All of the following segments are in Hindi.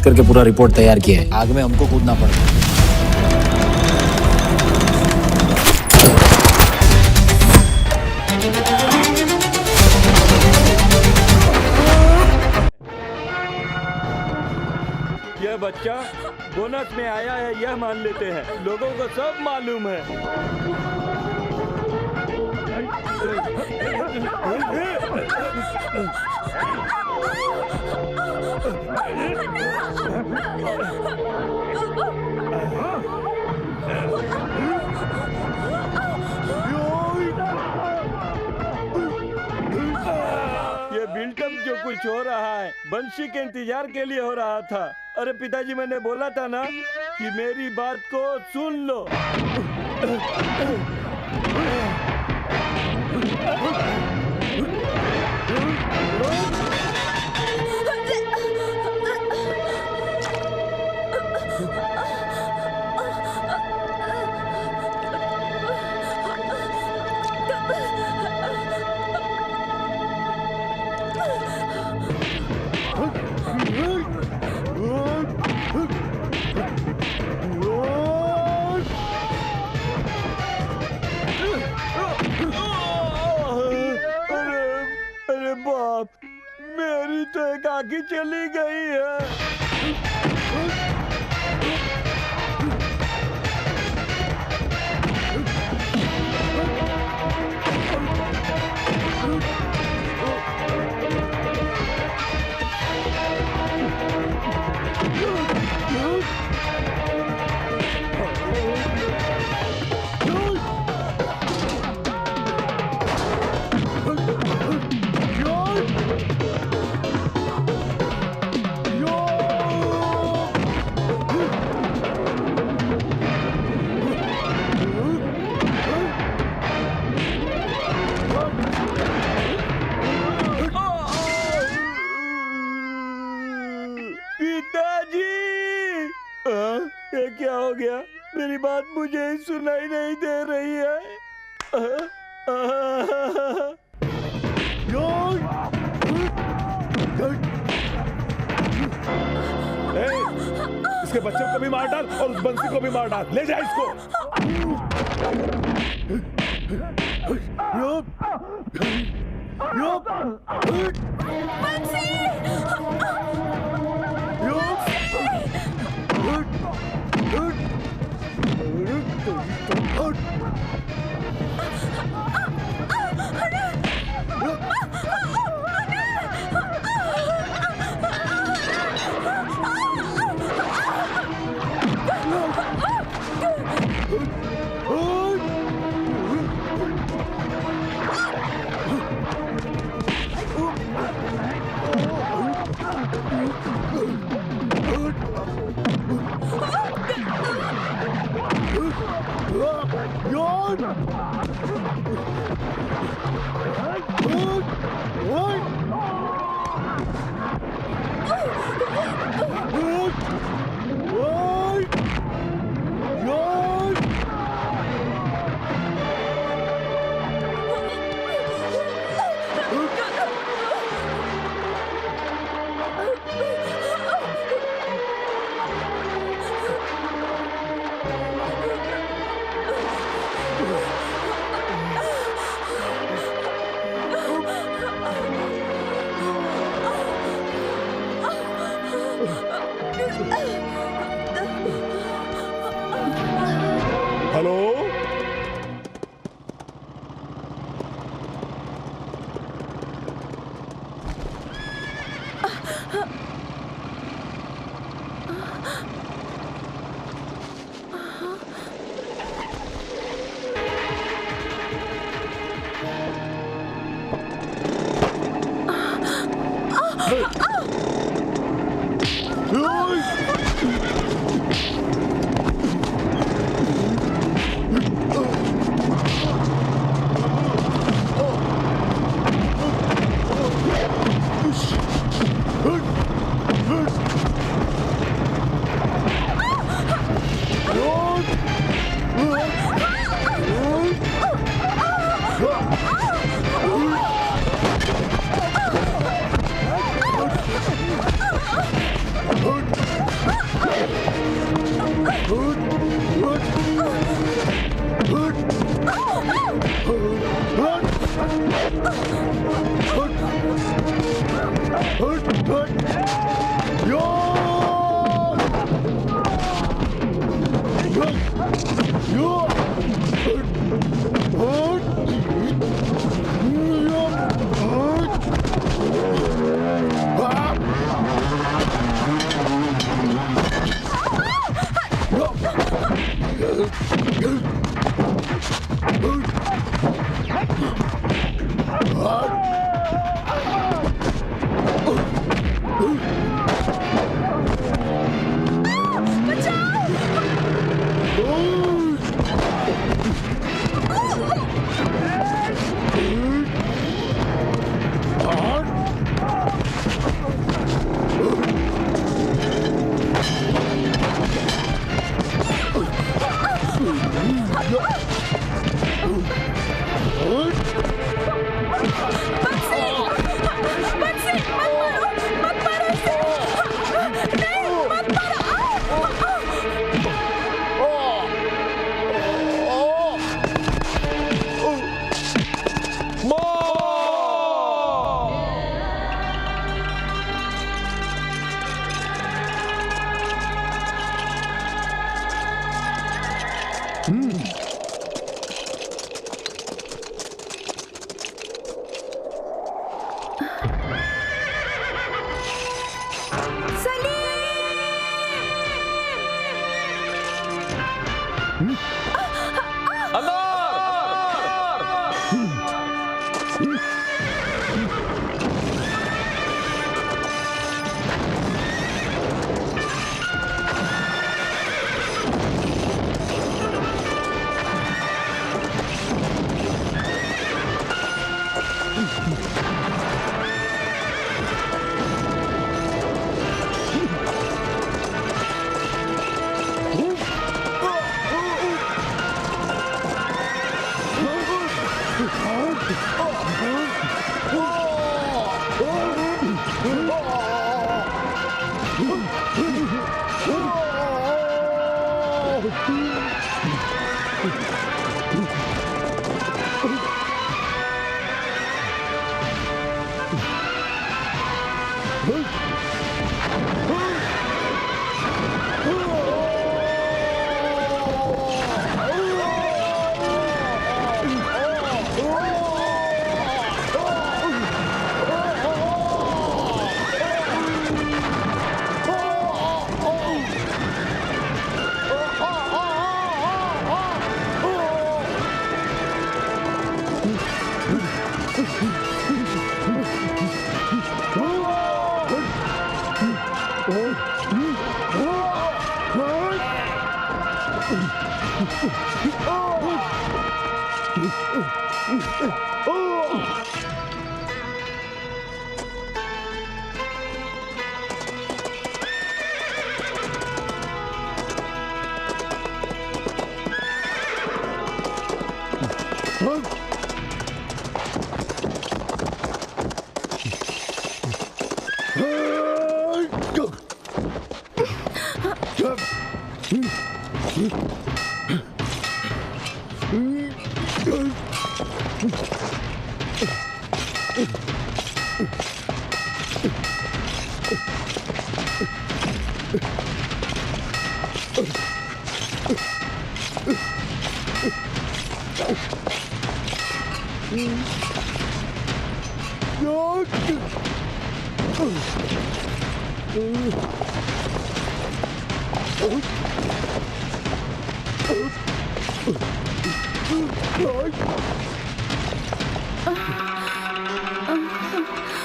करके पूरा रिपोर्ट तैयार किया है। आग में हमको कूदना पड़ता है। यह बच्चा बोनस में आया है यह मान लेते हैं, लोगों को सब मालूम है। ये बिल्टअप जो कुछ हो रहा है बंशी के इंतजार के लिए हो रहा था। अरे पिताजी, मैंने बोला था ना कि मेरी बात को सुन लो। अरे बाप, मेरी तो एक आँख चली गई है। पिताजी, ये क्या हो गया? मेरी बात मुझे ही सुनाई नहीं दे रही है। इसके बच्चों को भी मार डाल और उस बंसी को भी मार डाल। ले जा इसको।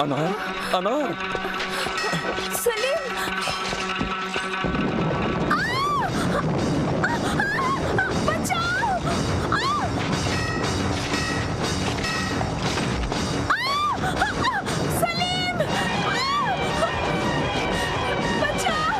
अनार, अनार। सलीम! बचाओ! सलीम! बचाओ!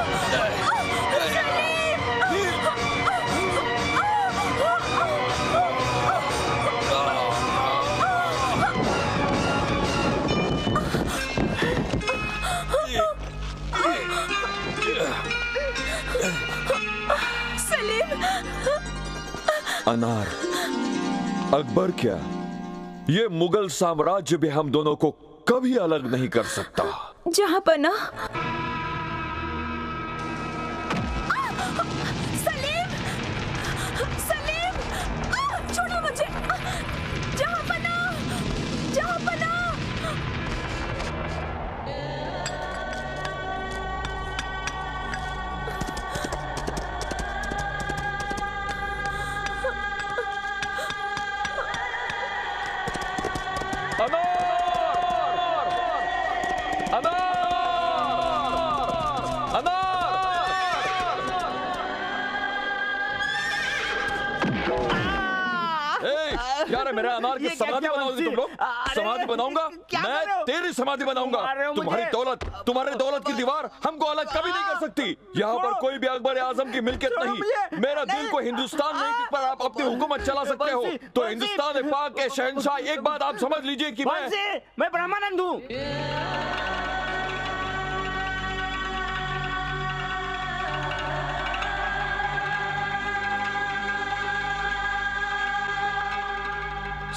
सलीम! अनार, अकबर क्या ये मुगल साम्राज्य भी हम दोनों को कभी अलग नहीं कर सकता। जहाँ पना। सलीम, सलीम, छोड़ो मुझे। जहाँ पना, जहाँ पना। यार मेरा अनार की समाधि बनाओगे तुम लोग? समाधि बनाऊंगा मैं, तेरी समाधि बनाऊंगा। तुम्हारे दौलत की दीवार हमको अलग कभी नहीं कर सकती। यहाँ पर कोई भी अकबर आजम की मिल्कियत नहीं। मेरा दिल को हिंदुस्तान नहीं जिस पर आप अपनी हुकूमत चला सकते हो। तो हिंदुस्तान पाक के शहंशाह, एक बात आप समझ लीजिए कि मैं ब्रह्मानंद हूँ।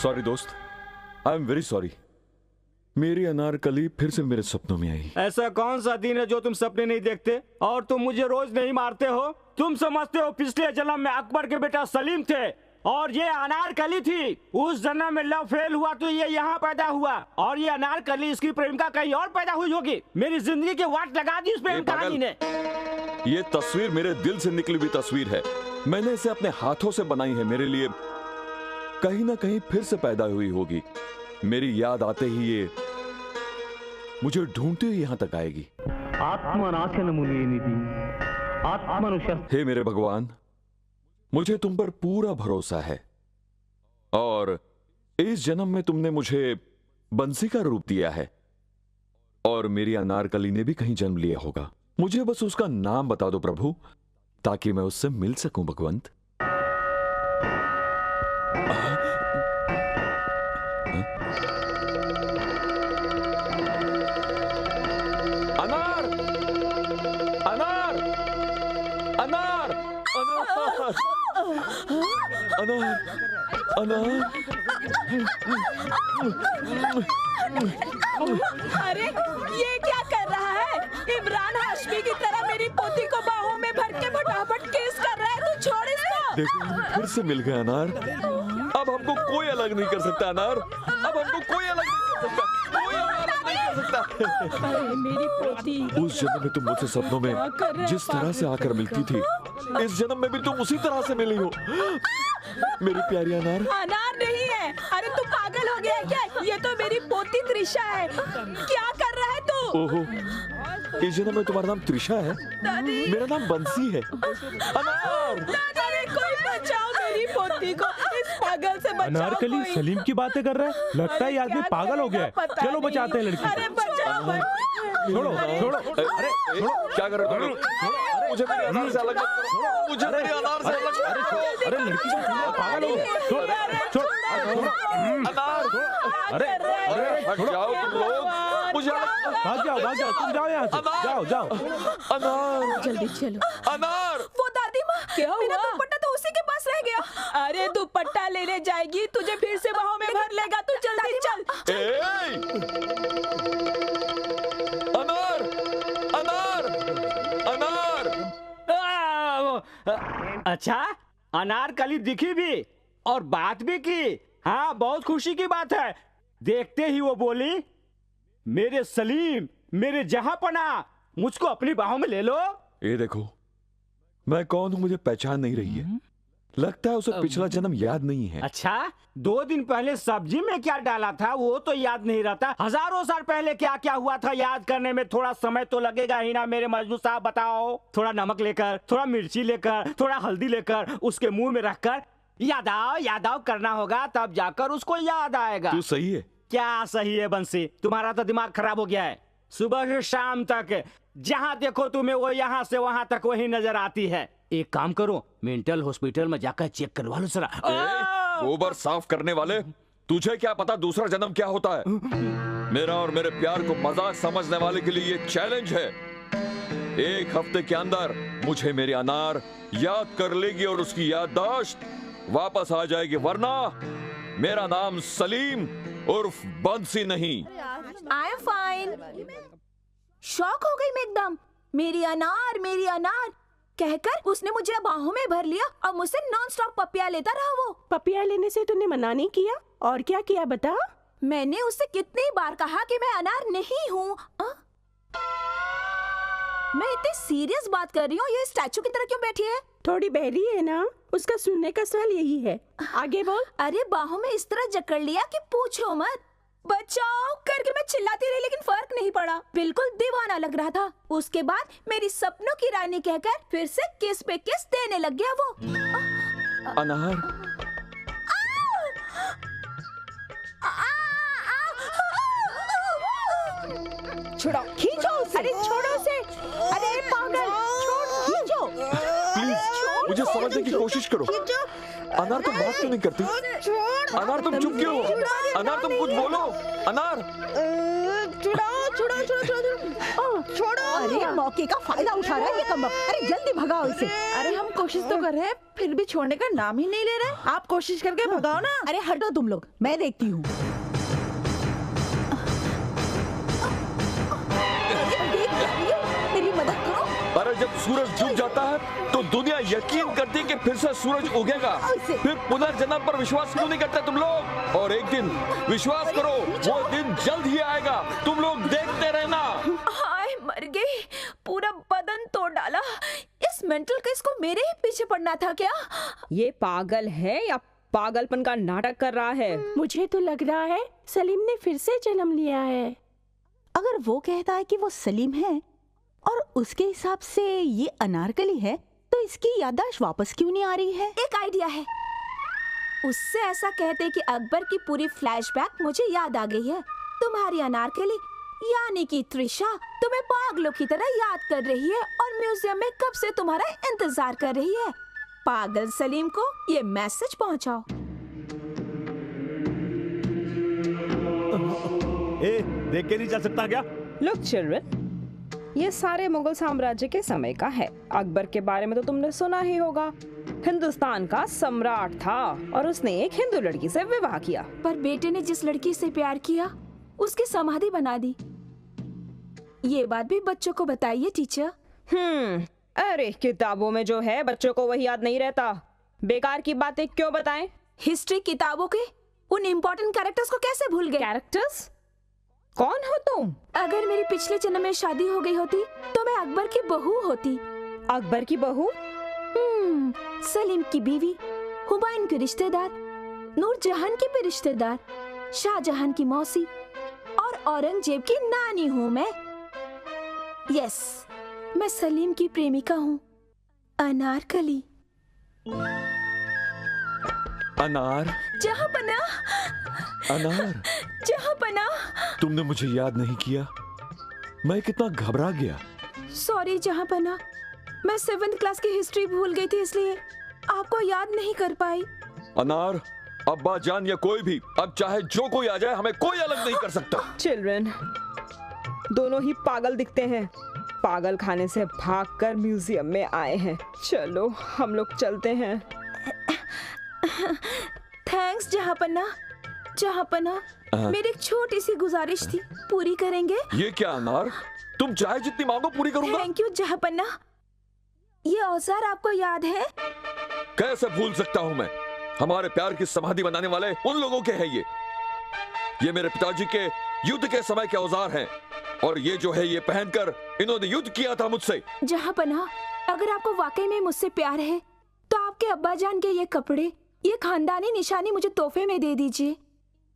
सॉरी दोस्त, आई एम वेरी सॉरी। मेरी अनारकली फिर से मेरे सपनों में आई। ऐसा कौन सा दिन है जो तुम सपने नहीं देखते और तुम मुझे रोज नहीं मारते हो? तुम समझते हो पिछले जन्म में अकबर के बेटा सलीम थे और ये अनारकली थी। उस जन्म में लव फेल हुआ तो ये यहाँ पैदा हुआ और ये अनारकली इसकी प्रेमिका कहीं और पैदा हुई होगी। मेरी जिंदगी के वाट लगा दी इस प्रेम कहानी ने। ये तस्वीर मेरे दिल से निकली हुई तस्वीर है। मैंने इसे अपने हाथों से बनाई है। मेरे लिए कहीं ना कहीं फिर से पैदा हुई होगी। मेरी याद आते ही ये मुझे ढूंढते हुए यहाँ तक आएगी। हे मेरे भगवान, मुझे तुम पर पूरा भरोसा है और इस जन्म में तुमने मुझे बंसी का रूप दिया है और मेरी अनारकली ने भी कहीं जन्म लिया होगा। मुझे बस उसका नाम बता दो प्रभु, ताकि मैं उससे मिल सकूं भगवंत। अनार, अनार, अनार, अनार, अनार, अनार। अरे ये क्या कर रहा है? इमरान हाशमी की तरह मेरी पोती को बाहों में भर के फटाफट केस कर रहा है। तू छोड़ इसको। देखो फिर से मिल गया अनार। अब हमको कोई अलग नहीं कर सकता अनार। अब हमको कोई अलग नहीं कर सकता। कोई अलग नहीं कर सकता। अरे मेरी पोती। उस जन्म में तुम मुझसे सपनों में जिस तरह से आकर मिलती थी, इस जन्म में भी तुम उसी तरह से मिली हो मेरी प्यारी अनार। अनार नहीं है। अरे तू पागल हो गया है क्या? ये तो मेरी पोती त्रिशा है। क्या कर रहा है तू? ओहो, इस जन्म में तुम्हारा नाम त्रिशा है? मेरा नाम बंसी है। अनार, अरे कोई बचाओ मेरी पोती को। इस पागल से बचाओ। अनारकली सलीम की बातें कर रहा है। लगता है ये आदमी पागल हो गया है। चलो बचाते हैं लड़की। अरे बचाओ। छोड़ो छोड़ो। अरे क्या कर रहे हो? मुझे मेरे अनार से अलग मत करो। मुझे मेरे अनार से अलग मत करो। अरे लड़की पागल हो गई। छोड़ अनार, अरे हट जाओ तुम लोग। मुझे भाग जाओ तुम जाओ यहाँ से। जाओ। अनार, जल्दी चलो। अनार। वो दादी माँ, क्या हुआ? मेरा दुपट्टा तो उसी के पास रह गया। अरे दुपट्टा लेने जाएगी, तुझे फिर से बाहों में भर लेगा। तू जल्दी चल। अनार, अनार, अनार। अच्छा, अनारकली दिखी भी और बात भी की। हाँ, बहुत खुशी की बात है। देखते ही वो बोली, मेरे सलीम, मेरे जहांपना, मुझको अपनी बाहों में ले लो। ये देखो, मैं कौन हूं मुझे पहचान नहीं रही है। लगता है उसे पिछला जन्म याद नहीं है। अच्छा, 2 दिन पहले सब्जी में क्या डाला था वो तो याद नहीं रहता। हजारों साल पहले क्या क्या हुआ था याद करने में थोड़ा समय तो लगेगा ही ना। मेरे मजनू साहब बताओ। थोड़ा नमक लेकर, थोड़ा मिर्ची लेकर, थोड़ा हल्दी लेकर उसके मुंह में रखकर याद आओ करना होगा, तब जाकर उसको याद आएगा। तू सही है। क्या सही है बंसी? तुम्हारा तो दिमाग खराब हो गया है। सुबह से शाम तक जहाँ देखो तुम्हें वो यहाँ से वहाँ तक वही नजर आती है। एक काम करो, मेंटल हॉस्पिटल में जाकर चेक करवा लो जरा। गोबर साफ करने वाले, तुझे क्या पता दूसरा जन्म क्या होता है? मेरा और मेरे प्यार को मजाक समझने वाले के लिए ये चैलेंज है। 1 हफ्ते के अंदर मुझे मेरी अनार याद कर लेगी और उसकी याददाश्त वापस आ जाएगी, वरना मेरा नाम सलीम उर्फ बंसी नहीं। I am fine. शॉक हो गई मैं एकदम। मेरी अनार कहकर उसने मुझे बाहों में भर लिया और मुझसे नॉन स्टॉप पपिया लेता रहा। वो पपिया लेने से तूने मना नहीं किया? और क्या किया बता? मैंने उससे कितनी बार कहा कि मैं अनार नहीं हूँ। मैं इतनी सीरियस बात कर रही हूँ, ये स्टैचू की तरह क्यों बैठी है? थोड़ी बहरी है ना, उसका सुनने का सवाल यही है। आगे बोल। अरे बाहों में इस तरह जकड़ लिया कि पूछो मत। बचाओ करके मैं चिल्लाती रही लेकिन फर्क नहीं पड़ा। बिल्कुल दीवाना लग रहा था। उसके बाद मेरी सपनों की रानी कहकर फिर से किस पे किस देने लग गया वो। अनार, छोड़ो, खींचो उसे। अरे छोड़ो उसे। अरे पागल, छोड़, खींचो। प्लीज मुझे समझने की कोशिश करो। अनार तुम बात क्यों नहीं करती? अनार तुम चुप क्यों हो? अनार तुम कुछ बोलो। अनार छोड़ो। अरे मौके का फायदा उठा रहा है ये कमबख्त। अरे जल्दी भगाओ इसे। अरे हम कोशिश तो कर रहे हैं, फिर भी छोड़ने का नाम ही नहीं ले रहे। आप कोशिश करके भगाओ ना। अरे हटो तुम लोग, मैं देखती हूँ। मेरी मदद करो। अरे जब सूरज डूब जाता है तो दुनिया यकीन करती है कि फिर से सूरज उगेगा। फिर पुनर्जन्म पर विश्वास क्यों नहीं करते तुम लोग? और एक दिन विश्वास करो वो दिन जल्द ही आएगा। तुम लोग देखते रहना। हाय मर गई, पूरा बदन तोड़ डाला। इस मेंटल केस को मेरे ही पीछे पड़ना था क्या? ये पागल है या पागलपन का नाटक कर रहा है? मुझे तो लग रहा है सलीम ने फिर से जन्म लिया है। अगर वो कहता है कि वो सलीम है और उसके हिसाब से ये अनारकली है, तो इसकी याददाश्त वापस क्यों नहीं आ रही है? एक आइडिया है। उससे ऐसा कहते कि अकबर की पूरी फ्लैशबैक मुझे याद आ गई है। तुम्हारी अनारकली यानी कि त्रिशा तुम्हें पागलों की तरह याद कर रही है और म्यूजियम में कब से तुम्हारा इंतजार कर रही है। पागल सलीम को ये मैसेज पहुंचाओ। देख के नहीं चल सकता क्या? लुक चिल्ड्रन, ये सारे मुगल साम्राज्य के समय का है। अकबर के बारे में तो तुमने सुना ही होगा। हिंदुस्तान का सम्राट था और उसने एक हिंदू लड़की से विवाह किया। पर बेटे ने जिस लड़की से प्यार किया उसकी समाधि बना दी। ये बात भी बच्चों को बताइए टीचर। अरे किताबों में जो है बच्चों को वही याद नहीं रहता। बेकार की बातें क्यों बताएं? हिस्ट्री किताबों के उन इम्पोर्टेंट कैरेक्टर्स को कैसे भूल गए? कैरेक्टर्स? कौन हो तुम? अगर मेरी पिछले जन्म में शादी हो गई होती तो मैं अकबर की बहू होती। अकबर की बहू? सलीम की बीवी, हुमायूं के रिश्तेदार, नूरजहां की भी रिश्तेदार, शाहजहां की मौसी और औरंगजेब की नानी हूँ मैं। यस, मैं सलीम की प्रेमिका हूँ, अनारकली। अनार, जहाँपना, अनार, जहाँपना। तुमने मुझे याद नहीं किया। मैं कितना घबरा गया। सॉरी जहाँपना, मैं 7th क्लास की हिस्ट्री भूल गई थी इसलिए आपको याद नहीं कर पाई। अनार, अब्बा जान या कोई भी, अब चाहे जो कोई आ जाए हमें कोई अलग नहीं कर सकता। चिल्ड्रन, दोनों ही पागल दिखते हैं। पागल खाने से भागकर म्यूजियम में आए हैं। चलो हम लोग चलते हैं। थैंक्स जहाँपना। जहाँपना, मेरी एक छोटी सी गुजारिश थी, पूरी करेंगे? ये क्या अनार, तुम चाहे जितनी मांगो पूरी करूंगा। थैंक यू जहाँपना। ये औजार आपको याद है? कैसे भूल सकता हूँ मैं। हमारे प्यार की समाधि बनाने वाले उन लोगों के हैं ये मेरे पिताजी के युद्ध के समय के औजार हैं। और ये जो है ये पहनकर इन्होंने युद्ध किया था मुझसे। जहाँपना, अगर आपको वाकई में मुझसे प्यार है तो आपके अब्बा जान के ये कपड़े, ये खानदानी निशानी मुझे तोहफे में दे दीजिए।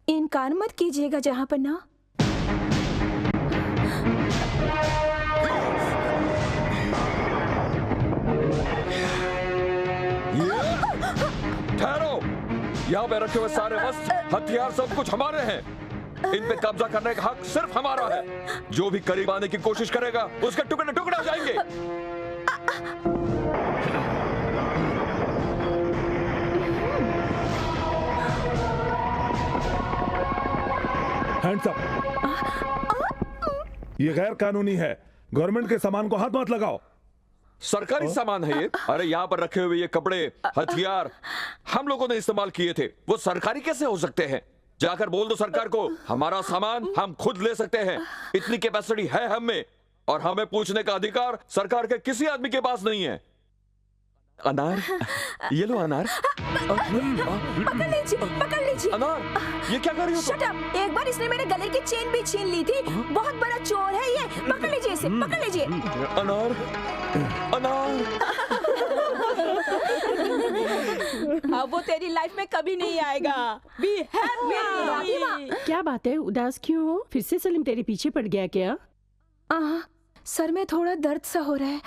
इनकार मत कीजिएगा जहाँपना। ठहरो, यहाँ पे रखे हुए सारे वस्त्र, हथियार, सब कुछ हमारे हैं। इन पे कब्जा करने का हक सिर्फ हमारा है। जो भी करीब आने की कोशिश करेगा उसके टुकड़े टुकड़े हो जाएंगे। Hands up. ये गैर कानूनी है। गवर्नमेंट के सामान को हाथ मत लगाओ। सरकारी सामान है ये। अरे यहाँ पर रखे हुए ये कपड़े, हथियार हम लोगों ने इस्तेमाल किए थे, वो सरकारी कैसे हो सकते हैं? जाकर बोल दो सरकार को, हमारा सामान हम खुद ले सकते हैं, इतनी कैपेसिटी है हम में, और हमें पूछने का अधिकार सरकार के किसी आदमी के पास नहीं है। अनार, ये लो अनार। पकड़ लीजिए। अनार, ये क्या कर रही हो तुम? Shut up! एक बार इसने मेरे गले की चेन भी छीन ली थी। बहुत बड़ा चोर है ये। पकड़ लीजिए इसे, पकड़ लीजिए। अनार, अनार। अब वो तेरी लाइफ में कभी नहीं आएगा। Be happy। क्या बात है, उदास क्यों हो? फिर से सलीम तेरे पीछे पड़ गया क्या? सर में थोड़ा दर्द सा हो रहा है।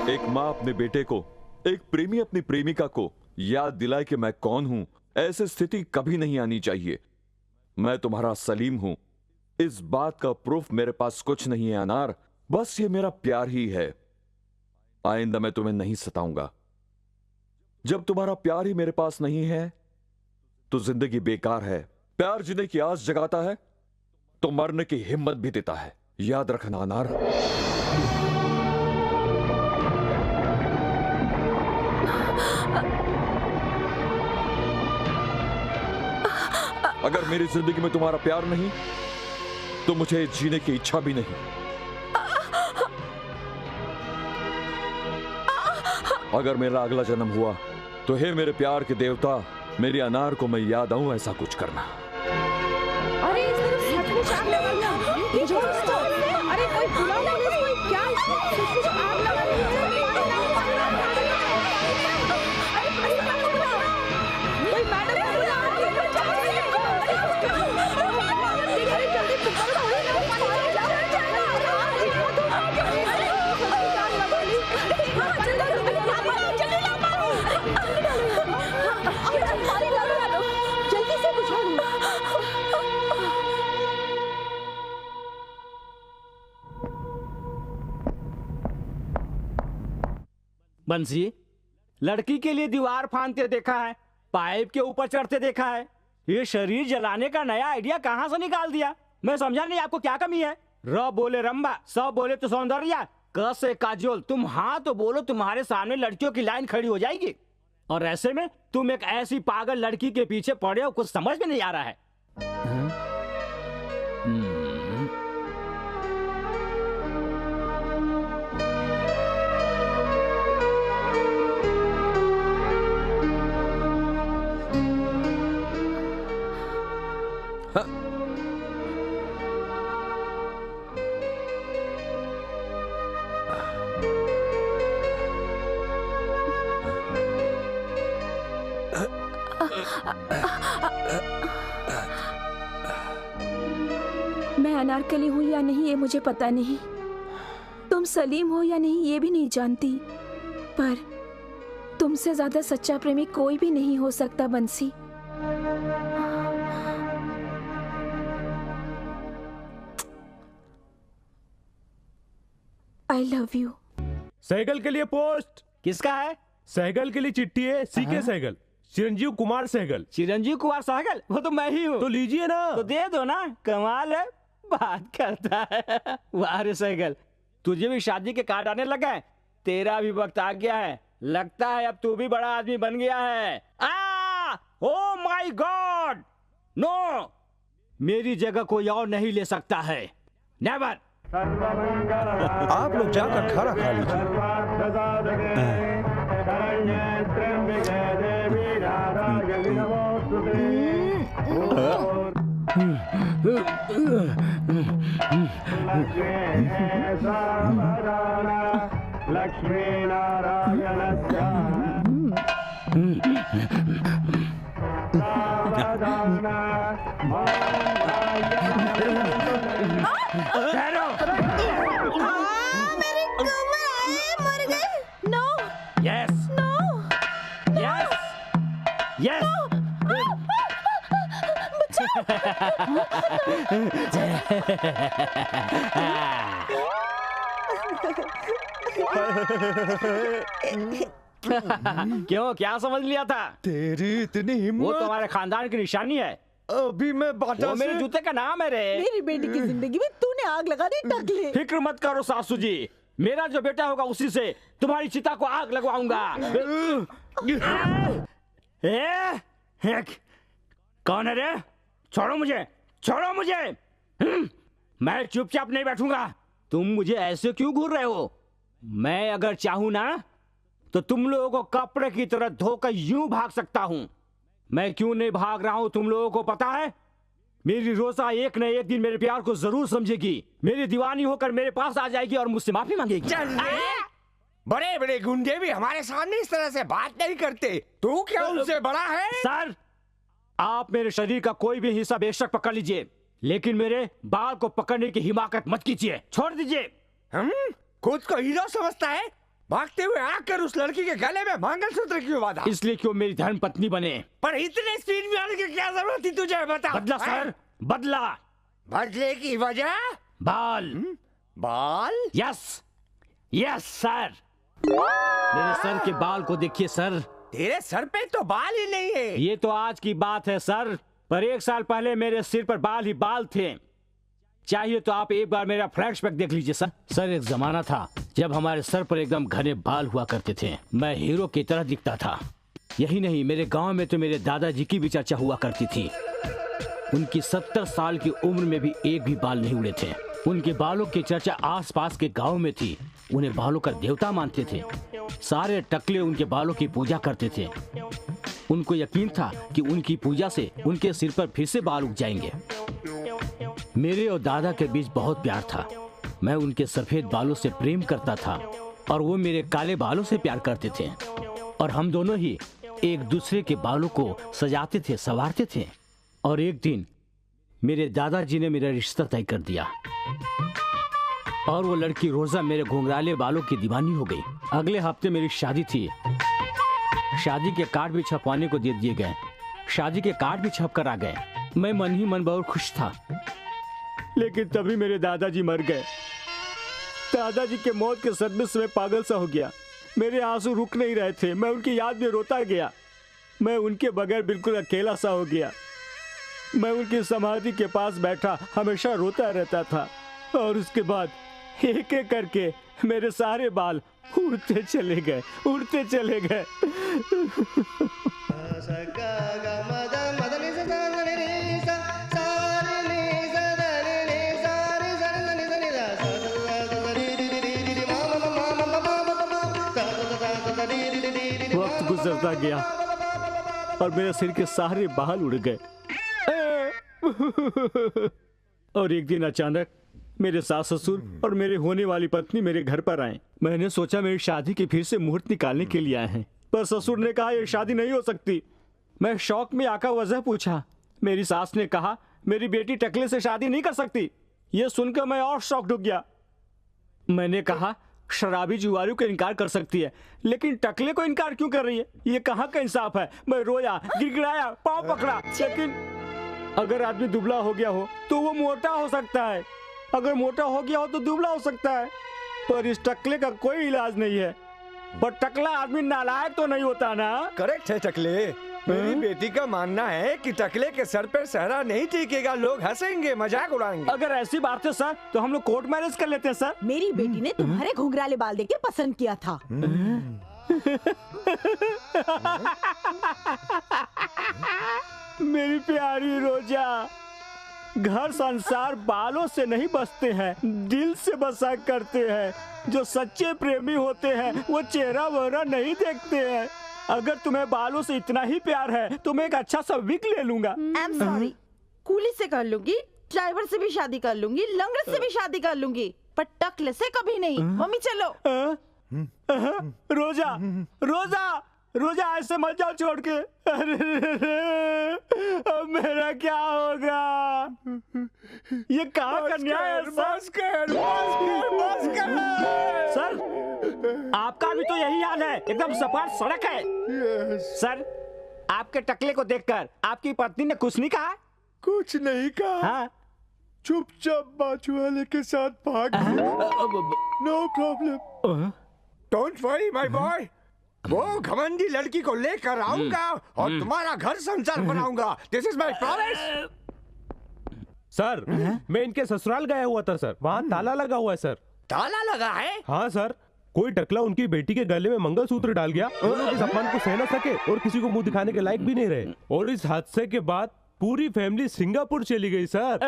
एक माँ अपने बेटे को, एक प्रेमी अपनी प्रेमिका को याद दिलाए कि मैं कौन हूं, ऐसी स्थिति कभी नहीं आनी चाहिए। मैं तुम्हारा सलीम हूं। इस बात का प्रूफ मेरे पास कुछ नहीं है अनार, बस ये मेरा प्यार ही है। आइंदा मैं तुम्हें नहीं सताऊंगा। जब तुम्हारा प्यार ही मेरे पास नहीं है तो जिंदगी बेकार है। प्यार जीने की आस जगाता है तो मरने की हिम्मत भी देता है, याद रखना अनार। अगर मेरी जिंदगी में तुम्हारा प्यार नहीं तो मुझे जीने की इच्छा भी नहीं। अगर मेरा अगला जन्म हुआ तो हे मेरे प्यार के देवता, मेरी अनार को मैं याद आऊं, ऐसा कुछ करना। अरे इसने तो सचमुच आग लगा दी। ये छोड़ो इसको। अरे कोई बुलाओ ना इसको। क्या सचमुच आग लगा दी? कोई मैडम को बुलाओ। जल्दी से बुझा लो। बंसी, लड़की के लिए दीवार फांदते देखा है, पाइप के ऊपर चढ़ते देखा है। ये शरीर जलाने का नया आइडिया कहाँ से निकाल दिया? मैं समझा नहीं आपको क्या कमी है। र बोले रंबा, स बोले तो सौंदर्या, क से काजोल। तुम हाँ तो बोलो, तुम्हारे सामने लड़कियों की लाइन खड़ी हो जाएगी। और ऐसे में तुम एक ऐसी पागल लड़की के पीछे पड़े हो, कुछ समझ में नहीं आ रहा है। मैं अनारकली हूँ या नहीं ये मुझे पता नहीं, तुम सलीम हो या नहीं ये भी नहीं जानती, पर तुमसे ज्यादा सच्चा प्रेमी कोई भी नहीं हो सकता बंसी। I love you. सहगल के लिए पोस्ट। किसका है? सहगल के लिए चिट्ठी है। सीके सहगल, चिरंजीव कुमार सहगल। चिरंजीव कुमार सहगल? वो तो मैं ही हूँ। तो लीजिए ना। तो दे दो ना, कमाल है, बात करता है। वाह रे सहगल, तुझे भी शादी के कार्ड आने लगा है। तेरा भी वक्त आ गया है, लगता है अब तू भी बड़ा आदमी बन गया है। ओ माय गॉड, नो, मेरी जगह कोई और नहीं ले सकता है। नेवर। आप लोग जाकर खाना खा लीजिए। Lakshmi Narayan Yes. No. Yes. Yes. क्यों, क्या समझ लिया था? तेरी इतनी हिम्मत। वो तो हमारे खानदान की निशानी है। अभी मैं बाटा वो मेरे जूते का नाम है रे। मेरी बेटी की जिंदगी में तूने आग लगा दी टकले। फिक्र मत करो सासू जी, मेरा जो बेटा होगा उसी से तुम्हारी चिता को आग लगवाऊंगा। कौन है रे? छोड़ो मुझे, छोड़ो मुझे। मैं चुपचाप नहीं बैठूंगा। तुम मुझे ऐसे क्यों घूर रहे हो? मैं अगर चाहूं ना तो तुम लोगों को कपड़े की तरह धोकर यूं भाग सकता हूं। मैं क्यों नहीं भाग रहा हूं तुम लोगों को पता है? मेरी रोजा एक न एक दिन मेरे प्यार को जरूर समझेगी, मेरी दीवानी होकर मेरे पास आ जाएगी और मुझसे माफी मांगेगी। बड़े बड़े गुंडे भी हमारे सामने इस तरह से बात नहीं करते। तू क्या उनसे बड़ा है? सर, आप मेरे शरीर का कोई भी हिस्सा बेशक पकड़ लीजिए, लेकिन मेरे बाल को पकड़ने की हिमाकत मत कीजिए। छोड़ दीजिए। खुद को हीरो समझता है? भागते हुए आकर उस लड़की के गले में मंगलसूत्र क्यों बांधा? इसलिए क्यों मेरी धर्म पत्नी बने। पर इतने स्पीड में आने की क्या जरूरत थी तुझे? बता। बदला सर, बदला। बदले की वजह? बाल। बाल? Yes, yes sir. मेरे सर के बाल को देखिए सर। तेरे सर पे तो बाल ही नहीं है। ये तो आज की बात है सर, पर 1 साल पहले मेरे सिर पर बाल ही बाल थे। चाहिए तो आप एक बार मेरा फ्लैशबैक देख लीजिए सर। सर, एक जमाना था जब हमारे सर पर एकदम घने बाल हुआ करते थे। मैं हीरो की तरह दिखता था। यही नहीं, मेरे गांव में तो मेरे दादाजी की भी चर्चा हुआ करती थी। उनकी 70 साल की उम्र में भी एक भी बाल नहीं उड़े थे। उनके बालों की चर्चा आसपास के गांव में थी। उन्हें बालों का देवता मानते थे। सारे टकले उनके बालों की पूजा करते थे। उनको यकीन था कि उनकी पूजा से उनके सिर पर फिर से बाल उग जाएंगे। मेरे और दादा के बीच बहुत प्यार था। मैं उनके सफेद बालों से प्रेम करता था और वो मेरे काले बालों से प्यार करते थे, और हम दोनों ही एक दूसरे के बालों को सजाते थे, संवारते थे। और एक दिन मेरे दादाजी ने मेरा रिश्ता तय कर दिया और वो लड़की रोजा मेरे घुंघराले बालों की दीवानी हो गई। अगले हफ्ते मेरी शादी थी। शादी के कार्ड भी छपवाने को दे दिए गए। शादी के कार्ड भी छप कर आ गए। मैं मन ही मन बहुत खुश था, लेकिन तभी मेरे दादाजी मर गए। दादाजी के मौत के सदमे से मैं पागल सा हो गया। मेरे आंसू रुक नहीं रहे थे। मैं उनकी याद में रोता गया। मैं उनके बगैर बिल्कुल अकेला सा हो गया। मैं उनकी समाधि के पास बैठा हमेशा रोता रहता था, और उसके बाद एक एक करके मेरे सारे बाल उड़ते चले गए, उड़ते चले गए। वक्त गुजरता गया और मेरे सिर के सारे बाल उड़ गए। और एक दिन अचानक मेरे सास ससुर और मेरे होने वाली पत्नी मेरे घर पर आए। मैंने सोचा मेरी शादी की फिर से मुहूर्त निकालने के लिए आए हैं, पर ससुर ने कहा ये शादी नहीं हो सकती। मैं शौक में आकर वजह पूछा। मेरी सास ने कहा मेरी बेटी टकले से शादी नहीं कर सकती। ये सुनकर मैं और शॉक्ड हो गया। मैंने कहा शराबी जुआरी को इनकार कर सकती है, लेकिन टकले को इनकार क्यों कर रही है? ये कहाँ का इंसाफ है? मैं रोया, गिड़गिड़ाया, पाँव पकड़ा। लेकिन अगर आदमी दुबला हो गया हो तो वो मोटा हो सकता है, अगर मोटा हो गया हो तो दुबला हो सकता है, पर इस टकले का कोई इलाज नहीं है। पर टकला आदमी नालायक तो नहीं होता ना? करेक्ट है टकले। मेरी बेटी का मानना है कि टकले के सर पर सहरा नहीं टिकेगा, लोग हंसेंगे, मजाक उड़ाएंगे। अगर ऐसी बात है सर तो हम लोग कोर्ट मैरिज कर लेते हैं सर। मेरी बेटी ने तुम्हारे घुंघराले बाल देख के पसंद किया था। मेरी प्यारी रोजा, घर संसार बालों से नहीं बसते हैं, दिल से बसा करते हैं। जो सच्चे प्रेमी होते हैं वो चेहरा वहरा नहीं देखते हैं। अगर तुम्हें बालों से इतना ही प्यार है तो मैं एक अच्छा सा विग ले लूंगा। आई एम सॉरी, कूली से कर लूंगी, ड्राइवर से भी शादी कर लूंगी, लंगड़ से भी शादी कर लूंगी, पर टकले से कभी नहीं। मम्मी चलो। रोजा, रोजा, रोजा ऐसे मत जाओ छोड़ के। अरे अब मेरा क्या होगा? ये कहाँ का न्याय है सर? आपका भी तो यही हाल है, एकदम सपाट सड़क है। सर, आपके टकले को देखकर आपकी पत्नी ने कुछ नहीं कहा? कुछ नहीं कहा। हाँ? चुपचाप बाजू वाले के साथ भाग गया। No problem, don't worry my boy. वो घमंडी लड़की को लेकर आऊंगा और तुम्हारा घर संसार बनाऊंगा। This is my promise. Sir, मैं इनके ससुराल गया हुआ था सर, वहाँ ताला लगा हुआ है सर। ताला लगा है? हाँ सर, कोई टकला उनकी बेटी के गले में मंगलसूत्र डाल गया और इस अपमान को सह न सके और किसी को मुंह दिखाने के लायक भी नहीं रहे। और इस हादसे के बाद पूरी फैमिली सिंगापुर चली गई sir.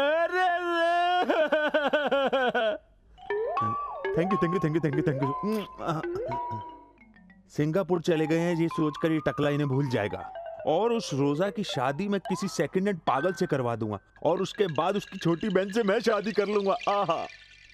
Thank you thank you thank you thank you thank you. Singapore चले गए हैं ये सोचकर ये टकला इन्हें भूल जाएगा और उस रोजा की शादी मैं किसी सेकंड हैंड पागल से करवा दूंगा और उसके बाद उसकी छोटी बहन से मैं शादी कर लूंगा। आहा,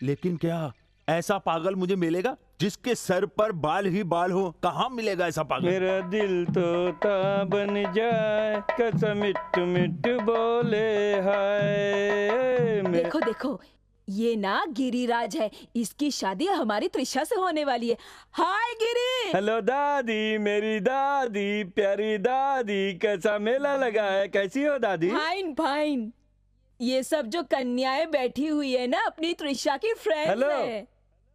लेकिन क्या ऐसा पागल मुझे मिलेगा जिसके सर पर बाल ही बाल हो? कहाँ मिलेगा ऐसा पागल? मेरा दिल तोता बन जाए, कसम मिट्टू मिट्टू बोले हाय। देखो देखो, ये ना गिरिराज है, इसकी शादी हमारी त्रिशा से होने वाली है। हाय गिरी। हेलो दादी, मेरी दादी, प्यारी दादी, कैसा मेला लगा है? कैसी हो दादी? Fine fine. ये सब जो कन्याएं बैठी हुई है ना, अपनी त्रिशा की फ्रेंड्स है।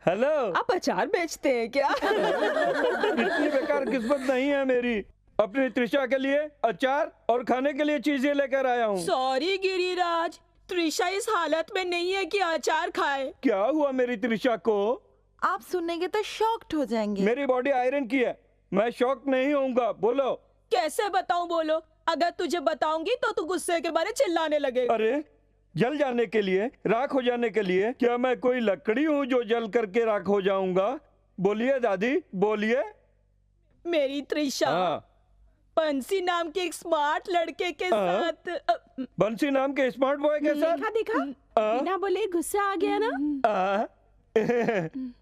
हेलो, आप अचार बेचते हैं क्या? इतनी बेकार किस्मत नहीं है मेरी। अपनी त्रिशा के लिए अचार और खाने के लिए चीजें लेकर आया हूँ। सॉरी गिरिराज, त्रिशा इस हालत में नहीं है कि अचार खाए। क्या हुआ मेरी त्रिशा को? आप सुनेंगे तो शॉक्ड हो जाएंगे। मेरी बॉडी आयरन की है, मैं शॉक नहीं होऊंगा। बोलो। कैसे बताऊं? बोलो। अगर तुझे बताऊंगी तो तू गुस्से के बारे चिल्लाने लगेगा। अरे, जल जाने के लिए, राख हो जाने के लिए क्या मैं कोई लकड़ी हूँ जो जल करके राख हो जाऊंगा? बोलिए दादी, बोलिए। मेरी त्रिशा बंसी नाम के एक स्मार्ट लड़के के साथ। बंसी नाम के स्मार्ट बॉय के साथ? देखा देखा, बिना बोले गुस्सा आ गया ना।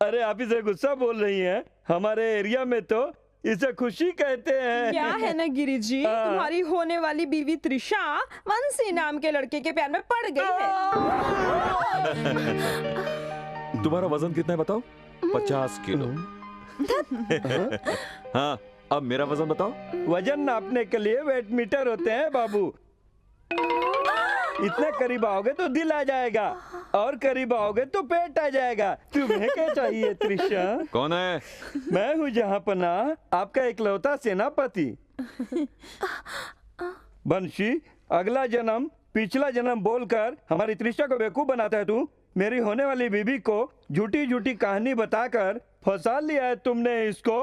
अरे आप इसे गुस्सा बोल रही हैं? हमारे एरिया में तो इसे खुशी कहते हैं। क्या है ना गिरी जी, तुम्हारी होने वाली बीवी त्रिशा वंशी नाम के लड़के के प्यार में पड़ गई है। तुम्हारा वजन कितना है बताओ? 50 किलो। हाँ, अब मेरा वजन बताओ। वजन नापने के लिए वेट मीटर होते हैं बाबू। इतने करीब आओगे तो दिल आ जाएगा और करीब आओगे तो पेट आ जाएगा। तुम्हें क्या चाहिए त्रिशा? कौन है? मैं हूँ जहाँपना, आपका इकलौता सेनापति। बंशी, अगला जन्म पिछला जन्म बोलकर हमारी त्रिशा को बेवकूफ बनाता है तू। मेरी होने वाली बीबी को झूठी झूठी कहानी बताकर फंसा लिया है तुमने इसको।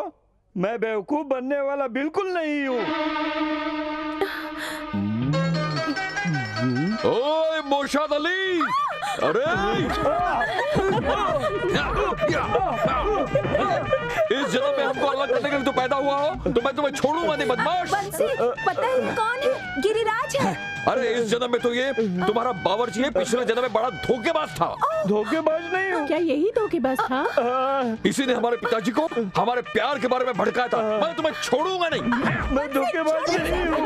मैं बेवकूफ बनने वाला बिल्कुल नहीं हूँ। ओए मोशाद अली, अरे इस जन्म में हमको अलग करने के लिए तो पैदा हुआ हो तो मैं तुम्हें छोड़ूंगा नहीं बदमाश। बंसी, पता है कौन है? गिरिराज है। अरे इस जन्म में तो ये तुम्हारा बावर्ची है, पिछले जन्म में बड़ा धोखेबाज था। धोखेबाज नहीं हूँ। क्या यही धोखेबाज था? इसी ने हमारे पिताजी को हमारे प्यार के बारे में भड़काया था। मैं तुम्हें छोड़ूंगा नहीं। मैं धोखेबाज नहीं हूँ।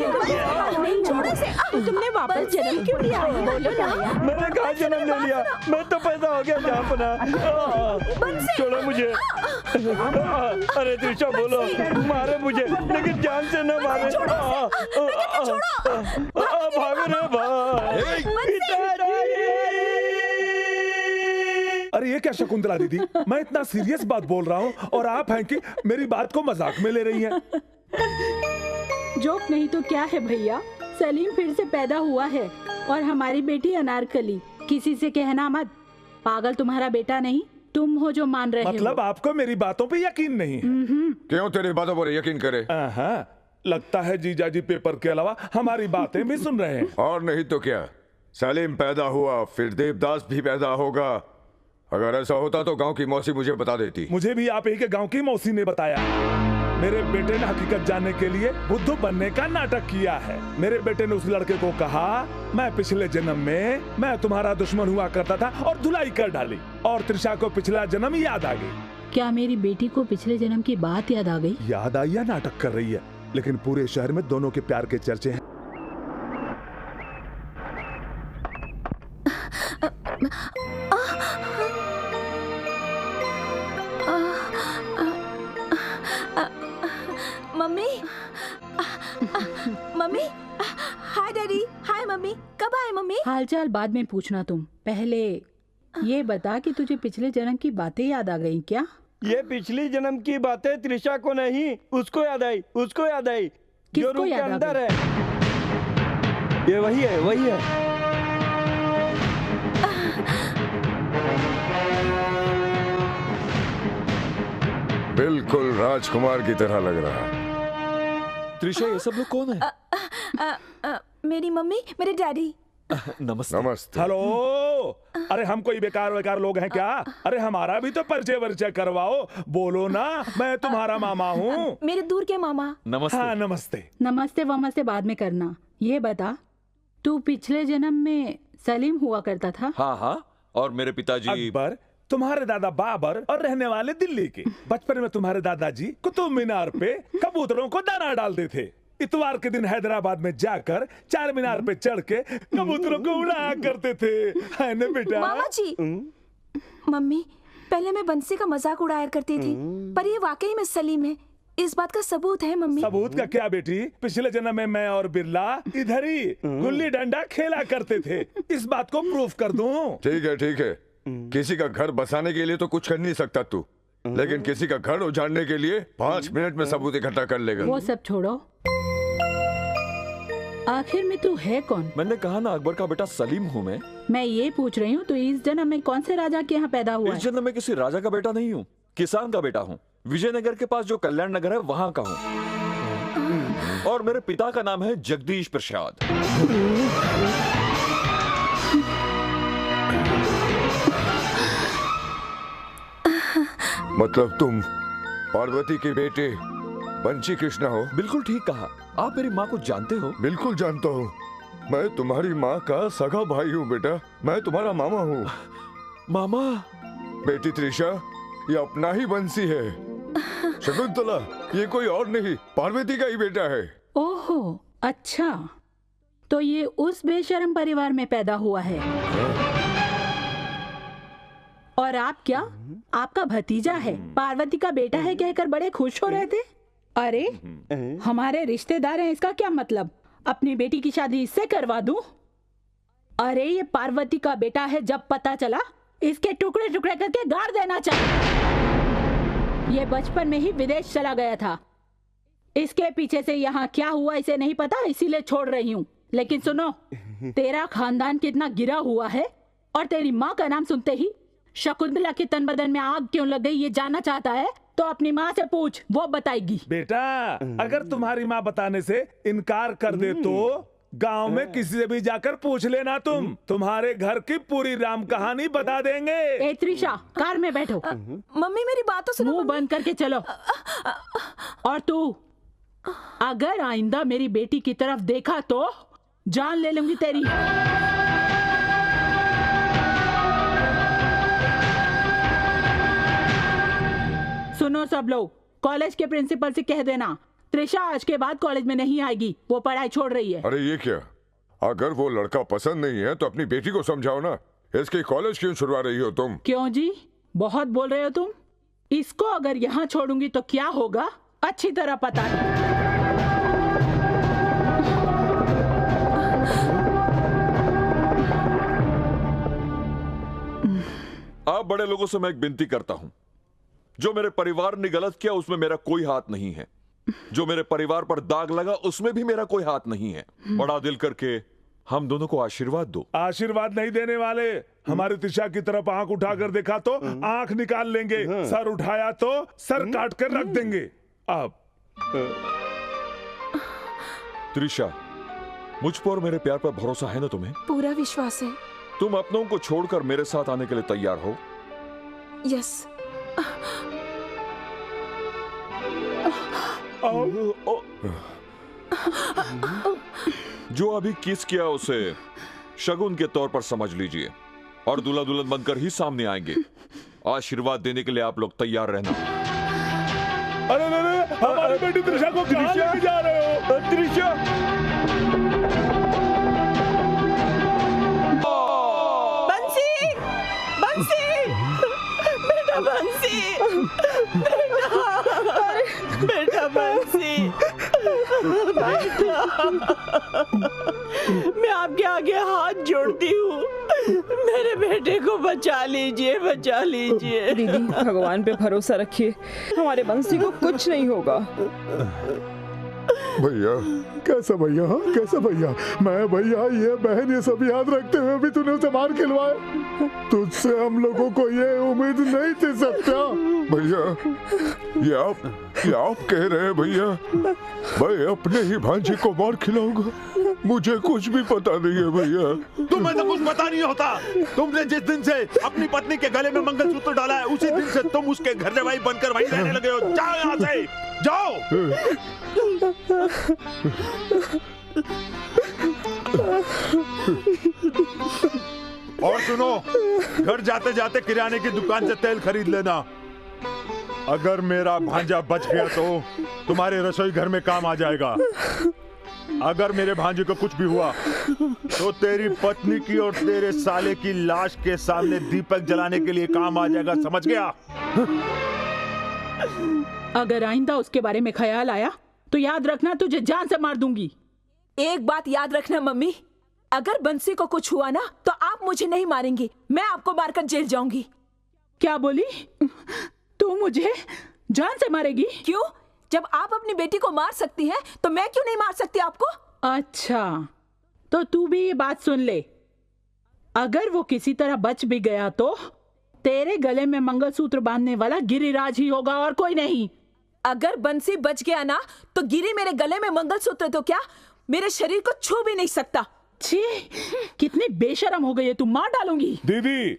छोड़ो से, तुमने वापस जन्म क्यों लिया? बोलो ना। मैंने कहाँ जन्म ले लिया? मैं तो पैदा हो गया जहाँपना। छोड़ो मुझे। अरे त्रिशा बोलो, मारे मुझे लेकिन जान से न मारे। भागो रे भाई। अरे ये क्या शकुंतला दीदी, मैं इतना सीरियस बात बोल रहा हूँ और आप हैं कि मेरी बात को मजाक में ले रही हैं। जोक नहीं तो क्या है भैया, सलीम फिर से पैदा हुआ है और हमारी बेटी अनारकली। किसी से कहना मत, पागल तुम्हारा बेटा नहीं, तुम हो जो मान रहे हो। मतलब आपको मेरी बातों पे यकीन नहीं है? क्यों तेरी बातों पर यकीन करे? लगता है जीजाजी पेपर के अलावा हमारी बातें भी सुन रहे हैं। और नहीं तो क्या, सलीम पैदा हुआ फिर देवदास भी पैदा होगा। अगर ऐसा होता तो गांव की मौसी मुझे बता देती। मुझे भी आप ही के गांव की मौसी ने बताया। मेरे बेटे ने हकीकत जानने के लिए बुद्धू बनने का नाटक किया है। मेरे बेटे ने उस लड़के को कहा मैं पिछले जन्म में मैं तुम्हारा दुश्मन हुआ करता था और धुलाई कर डाली और त्रिशा को पिछला जन्म याद आ गई। क्या मेरी बेटी को पिछले जन्म की बात याद आ गई? याद आई या नाटक कर रही है? लेकिन पूरे शहर में दोनों के प्यार के चर्चे हैं। मम्मी, मम्मी, हाय डैडी, हाय मम्मी, कब आए मम्मी? हालचाल बाद में पूछना, तुम पहले ये बता कि तुझे पिछले जन्म की बातें याद आ गई क्या? ये पिछली जन्म की बातें त्रिशा को नहीं, उसको याद आई, उसको याद आई, जो रूम के अंदर है। ये वही है, वही है। बिल्कुल राजकुमार की तरह लग रहा है। त्रिशा, ये सब लोग कौन है? मेरी मम्मी, मेरे डैडी। नमस्ते। नमस्ते। हेलो, अरे हम कोई बेकार लोग हैं क्या? अरे हमारा भी तो परिचय करवाओ। बोलो ना, मैं तुम्हारा मामा हूँ। मेरे दूर के मामा। नमस्ते। हाँ, नमस्ते। नमस्ते वमस्ते बाद में करना। ये बता, तू पिछले जन्म में सलीम हुआ करता था? हाँ हाँ, और मेरे पिताजी अकबर, तुम्हारे दादा बाबर और रहने वाले दिल्ली के। बचपन में तुम्हारे दादाजी कुतुब मीनार पे कबूतरों को दाना डालते थे। इतवार के दिन हैदराबाद में जाकर चार मीनार पे चढ़ के कबूतरों को उड़ाया करते थे, है ना बेटा? मामा जी, मम्मी, पहले मैं बंसी का मजाक उड़ाया करती थी, पर ये वाकई में सलीम है। इस बात का सबूत है मम्मी। सबूत का क्या बेटी? पिछले जन्म में मैं और बिरला इधर ही गुल्ली डंडा खेला करते थे। इस बात को प्रूफ कर दूं? ठीक है ठीक है, किसी का घर बसाने के लिए तो कुछ कर नहीं सकता तू, लेकिन किसी का घर उजाड़ने के लिए 5 मिनट में सबूत इकट्ठा कर लेगा। वो सब छोड़ो, आखिर में तू है कौन? मैंने कहा ना, अकबर का बेटा सलीम हूँ मैं। मैं ये पूछ रही हूँ, तो इस जन्म में कौन से राजा के यहाँ पैदा हुआ? इस जन्म में किसी राजा का बेटा नहीं हूँ, किसान का बेटा हूँ। विजयनगर के पास जो कल्याण नगर है वहाँ का हूँ, और मेरे पिता का नाम है जगदीश प्रसाद। मतलब तुम पार्वती के बेटे बंशी कृष्णा हो? बिल्कुल ठीक कहा। आप मेरी माँ को जानते हो? बिल्कुल जानता हूँ। मैं तुम्हारी माँ का सगा भाई हूँ बेटा। मैं तुम्हारा मामा हूँ। मामा? बेटी त्रिशा, ये अपना ही बंसी है। शकुंतला, ये कोई और नहीं, पार्वती का ही बेटा है। ओहो, अच्छा, तो ये उस बेशरम परिवार में पैदा हुआ है। और आप क्या, आपका भतीजा है, पार्वती का बेटा है कहकर बड़े खुश हो रहे थे? अरे, हमारे रिश्तेदार हैं, इसका क्या मतलब? अपनी बेटी की शादी इससे करवा दूं? अरे, ये पार्वती का बेटा है, जब पता चला इसके टुकड़े टुकड़े करके गाड़ देना चाहिए। ये बचपन में ही विदेश चला गया था। इसके पीछे से यहाँ क्या हुआ इसे नहीं पता, इसीलिए छोड़ रही हूँ। लेकिन सुनो, तेरा खानदान कितना गिरा हुआ है, और तेरी माँ का नाम सुनते ही शकुंतला के तन बदन में आग क्यों लग गई ये जानना चाहता है तो अपनी माँ से पूछ, वो बताएगी। बेटा, अगर तुम्हारी माँ बताने से इनकार कर दे तो गांव में किसी से भी जाकर पूछ लेना। तुम्हारे घर की पूरी राम कहानी बता देंगे। ए त्रिशा, कार में बैठो। मम्मी मेरी बात तो सुनो। मुंह बंद करके चलो। और तू, अगर आइंदा मेरी बेटी की तरफ देखा तो जान ले लूंगी तेरी। सुनो सब लोग, कॉलेज के प्रिंसिपल से कह देना त्रिशा आज के बाद कॉलेज में नहीं आएगी, वो पढ़ाई छोड़ रही है। अरे ये क्या, अगर वो लड़का पसंद नहीं है तो अपनी बेटी को समझाओ ना। इसकी कॉलेज क्यों छुड़वा रही हो तुम? क्यों जी, बहुत बोल रहे हो तुम। इसको अगर यहाँ छोड़ूंगी तो क्या होगा अच्छी तरह पता है। आप बड़े लोगों से मैं एक विनती करता हूं, जो मेरे परिवार ने गलत किया उसमें मेरा कोई हाथ नहीं है, जो मेरे परिवार पर दाग लगा उसमें भी मेरा कोई हाथ नहीं है। बड़ा दिल करके हम दोनों को आशीर्वाद दो। आशीर्वाद नहीं देने वाले, हमारी त्रिशा की तरफ आंख उठाकर देखा तो आंख निकाल लेंगे, सर उठाया तो सर काट कर रख देंगे। अब त्रिशा, मुझ पर मेरे प्यार पर भरोसा है ना तुम्हें? पूरा विश्वास है। तुम अपनों को छोड़कर मेरे साथ आने के लिए तैयार हो? यस। जो अभी किस किया उसे शगुन के तौर पर समझ लीजिए, और दूल्हा दुल्हन बनकर ही सामने आएंगे। आशीर्वाद देने के लिए आप लोग तैयार रहना। अरे हमारी बेटी त्रिशा को कहां लेके जा रहे हो? त्रिशा, बंसी, बंसी, बेटा बंसी, बेटा बंसी, बेटा, मैं आपके आगे हाथ जोड़ती हूँ, मेरे बेटे को बचा लीजिए, बचा लीजिए। दीदी भगवान पे भरोसा रखिए, हमारे बंसी को कुछ नहीं होगा। भैया कैसा भैया? हाँ कैसा भैया? मैं भैया ये बहन ये सब याद रखते हुए भी तूने उसे मार खिलवाया। तुझसे हम लोगों को ये उम्मीद नहीं थी सत्या। भैया ये आप कह रहे हैं भैया मैं अपने ही भांजे को मार खिलाऊंगा? मुझे कुछ भी पता नहीं है भैया। तुम्हें तो कुछ पता नहीं होता। तुमने जिस दिन से अपनी पत्नी के गले में मंगलसूत्र डाला है उसी दिन से तुम उसके घर जवाई बनकर वहीं रहने लगे हो। जाओ यहाँ से, जाओ। और सुनो, घर जाते जाते किराने की दुकान से तेल खरीद लेना। अगर मेरा भांजा बच गया तो तुम्हारे रसोई घर में काम आ जाएगा। अगर मेरे भांजे को कुछ भी हुआ तो तेरी पत्नी की और तेरे साले की लाश के सामने दीपक जलाने के लिए काम आ जाएगा, समझ गया? अगर आइंदा उसके बारे में ख्याल आया तो याद रखना तुझे जान से मार दूंगी। एक बात याद रखना मम्मी, अगर बंसी को कुछ हुआ ना तो आप मुझे नहीं मारेंगी, मैं आपको मारकर जेल जाऊंगी। क्या बोली? तू मुझे जान से मारेगी? क्यों? जब आप अपनी बेटी को मार सकती हैं तो मैं क्यों नहीं मार सकती आपको? अच्छा तो तू भी ये बात सुन ले, अगर वो किसी तरह बच भी गया तो तेरे गले में मंगलसूत्र बांधने वाला गिरिराज ही होगा और कोई नहीं। अगर बंसी बच गया ना तो गिरी मेरे गले में मंगलसूत्र तो क्या मेरे शरीर को छू भी नहीं सकता। छी, कितनी बेशरम हो गई है तू, मार डालूंगी। दीदी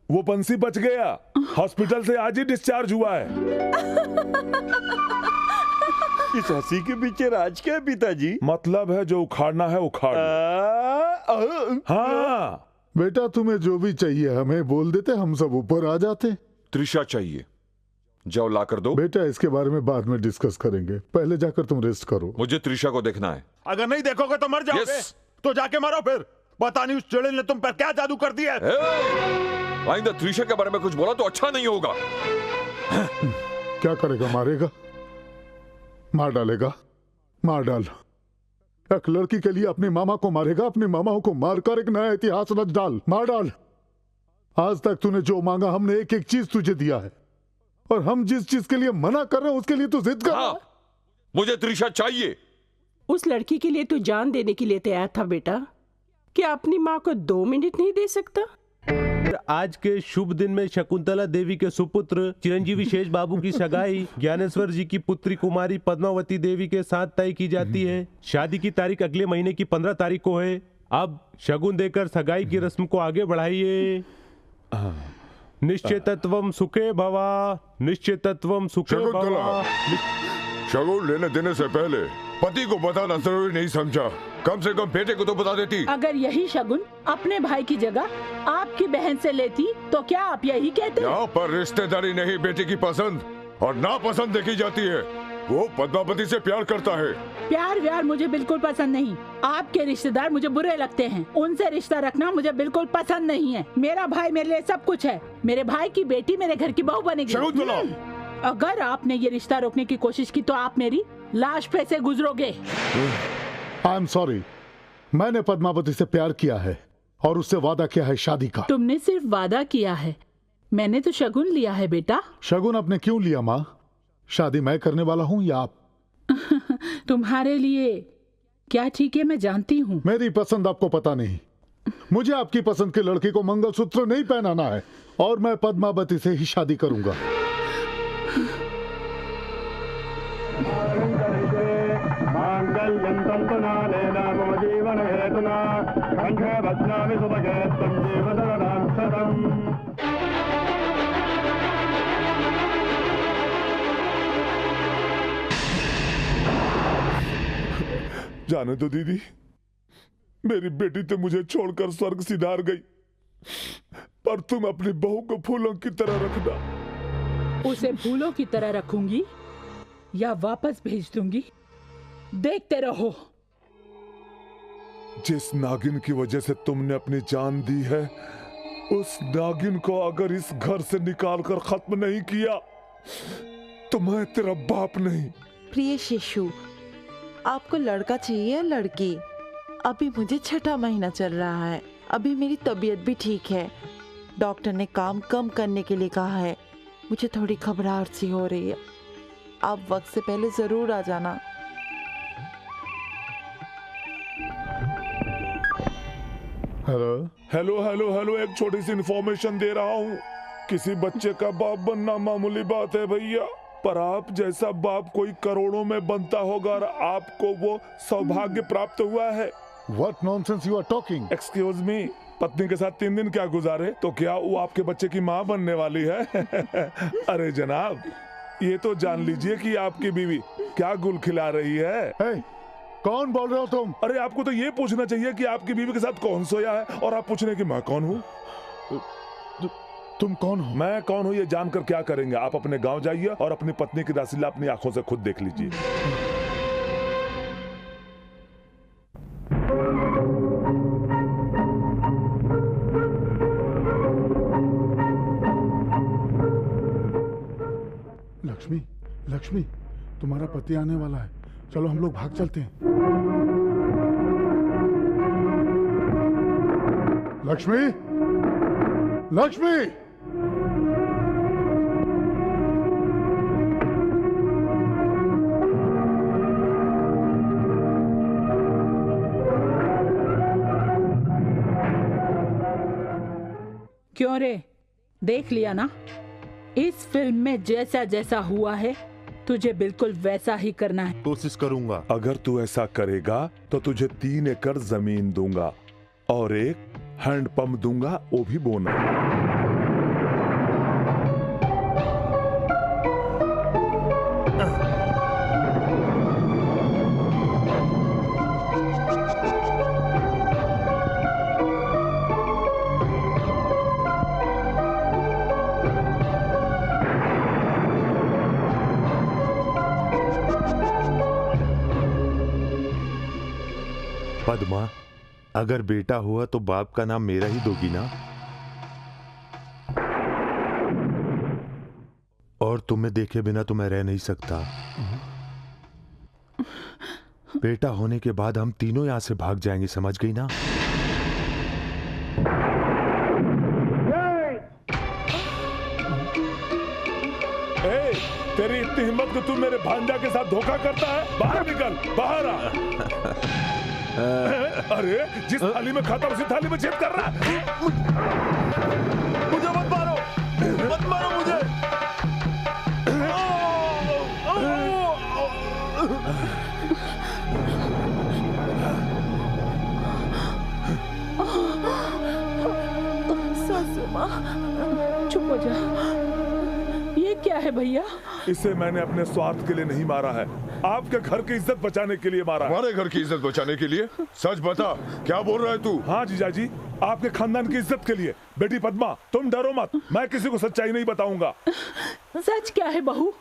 वो बंसी बच गया, हॉस्पिटल से आज ही डिस्चार्ज हुआ है। इस हंसी के पीछे राज क्या है पिताजी? मतलब है जो उखाड़ना है उखाड़। हाँ बेटा तुम्हें जो भी चाहिए हमें बोल देते, हम सब ऊपर आ जाते। त्रिशा चाहिए, जाओ ला कर दो। बेटा इसके बारे में बाद में डिस्कस करेंगे, पहले जाकर तुम रेस्ट करो। मुझे त्रिशा को देखना है। अगर नहीं देखोगे तो मर जाओगे। तो जाके मरो फिर। पता नहीं उस चुड़ैल ने तुम पर क्या जादू कर दिया। आइंदा त्रिशा के बारे में कुछ बोला तो अच्छा नहीं होगा। क्या करेगा? मारेगा? मार डालेगा? मार डाल। एक लड़की के लिए अपनी मामा को मारेगा, अपनी मामाओं को मारकर एक नया इतिहास रच डाल। मार डाल। आज तक तूने जो मांगा हमने एक एक चीज तुझे दिया है, और हम जिस चीज के लिए मना कर रहे हैं उसके लिए तू जिद कर। हाँ, मुझे त्रिशा चाहिए। उस लड़की के लिए तू जान देने के लिए तैयार था बेटा, क्या अपनी माँ को 2 मिनट नहीं दे सकता? आज के शुभ दिन में शकुंतला देवी के सुपुत्र चिरंजीवी शेष बाबू की सगाई ज्ञानेश्वर जी की पुत्री कुमारी पद्मावती देवी के साथ तय की जाती है। शादी की तारीख अगले महीने की 15 तारीख को है। अब शगुन देकर सगाई की रस्म को आगे बढ़ाइए। निश्चितत्वम सुखे भवा, निश्चितत्वम सुखे भवा। शगुन लेने देने से पहले पति को बताना जरूरी नहीं समझा? कम से कम बेटे को तो बता देती। अगर यही शगुन अपने भाई की जगह आपकी बहन से लेती तो क्या आप यही कहते? यहाँ पर रिश्तेदारी नहीं, बेटे की पसंद और नापसंद देखी जाती है। वो पद्मावती से प्यार करता है। प्यार व्यार मुझे बिल्कुल पसंद नहीं। आपके रिश्तेदार मुझे बुरे लगते हैं, उनसे रिश्ता रखना मुझे बिल्कुल पसंद नहीं है। मेरा भाई मेरे लिए सब कुछ है। मेरे भाई की बेटी मेरे घर की बहू बनेगी। अगर आपने ये रिश्ता रोकने की कोशिश की तो आप मेरी लाश पे से गुजरोगे। आई एम सॉरी, मैंने पद्मावती से प्यार किया है और उससे वादा किया है शादी का। तुमने सिर्फ वादा किया है, मैंने तो शगुन लिया है बेटा। शगुन आपने क्यों लिया माँ? शादी मैं करने वाला हूँ या आप? तुम्हारे लिए क्या ठीक है मैं जानती हूँ। मेरी पसंद आपको पता नहीं। मुझे आपकी पसंद के लड़के को मंगलसूत्र नहीं पहनाना है और मैं पद्मावती से ही शादी करूंगा। जीवन हेतुना कंठे बध्नामि सुभगे त्वं जीवनदां शतम्। जाने दो दीदी, मेरी बेटी तो मुझे छोड़कर स्वर्ग सिधार गई, पर तुम अपनी बहू को फूलों की तरह रखना। उसे फूलों की तरह रखूंगी या वापस भेज दूंगी, देखते रहो। जिस नागिन की वजह से तुमने अपनी जान दी है, उस नागिन को अगर इस घर से निकाल कर खत्म नहीं किया तो मैं तेरा बाप नहीं। प्रिय शिशु, आपको लड़का चाहिए या लड़की? अभी मुझे 6ठा महीना चल रहा है। अभी मेरी तबीयत भी ठीक है। डॉक्टर ने काम कम करने के लिए कहा है। मुझे थोड़ी घबराहट सी हो रही है। आप वक्त से पहले जरूर आ जाना। हेलो हेलो हेलो हेलो, एक छोटी सी इन्फॉर्मेशन दे रहा हूँ। किसी बच्चे का बाप बनना मामूली बात है भैया, पर आप जैसा बाप कोई करोड़ों में बनता होगा और आपको वो सौभाग्य प्राप्त हुआ है। What nonsense you are talking? Excuse me, पत्नी के साथ 3 दिन क्या गुजारे तो क्या वो आपके बच्चे की माँ बनने वाली है? अरे जनाब, ये तो जान लीजिए कि आपकी बीवी क्या गुल खिला रही है। hey, कौन बोल रहे हो तुम? अरे आपको तो ये पूछना चाहिए कि आपकी बीवी के साथ कौन सोया है, और आप पूछने की मैं कौन हूँ। तुम कौन हो? मैं कौन हूँ ये जानकर क्या करेंगे? आप अपने गांव जाइए और अपनी पत्नी की रासलीला अपनी आंखों से खुद देख लीजिए। लक्ष्मी, लक्ष्मी, तुम्हारा पति आने वाला है। चलो हम लोग भाग चलते हैं। लक्ष्मी, लक्ष्मी, क्यों रे, देख लिया ना? इस फिल्म में जैसा जैसा हुआ है तुझे बिल्कुल वैसा ही करना है। कोशिश करूंगा। अगर तू ऐसा करेगा तो तुझे 3 एकड़ जमीन दूंगा और एक हैंडपंप दूंगा, वो भी बोनस। पद्मा, अगर बेटा हुआ तो बाप का नाम मेरा ही दोगी ना? और तुम्हें देखे बिना तो मैं रह नहीं सकता। बेटा होने के बाद हम तीनों यहां से भाग जाएंगे, समझ गई ना? तेरी इतनी हिम्मत कि तू मेरे भांजा के साथ धोखा करता है? बाहर निकल, बाहर आ। अरे जिस थाली में खाता उसी थाली में छेद कर रहा है। मुझे मत मारो, मत मारो मुझे। सासू माँ, चुप हो जा। ये क्या है भैया? इसे मैंने अपने स्वार्थ के लिए नहीं मारा है, आपके घर की इज्जत बचाने के लिए मारा। हमारे घर की इज्जत बचाने के लिए? सच बता, क्या बोल रहा है तू? हाँ जीजा जी, आपके खानदान की इज्जत के लिए। बेटी पद्मा, तुम डरो मत, मैं किसी को सच्चाई नहीं बताऊंगा। सच क्या है बहू?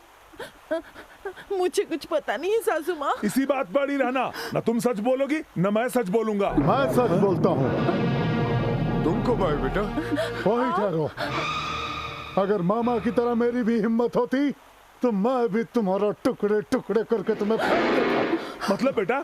मुझे कुछ पता नहीं है सासू माँ। इसी बात पर ही रहना, न तुम सच बोलोगी न मैं सच बोलूंगा। मैं सच बोलता हूँ। तुमको भाई बेटा वही ठहरो। अगर मामा की तरह मेरी भी हिम्मत होती तो मैं भी तुम्हारा टुकड़े टुकड़े करके तुम्हें फेंक देता। मतलब बेटा,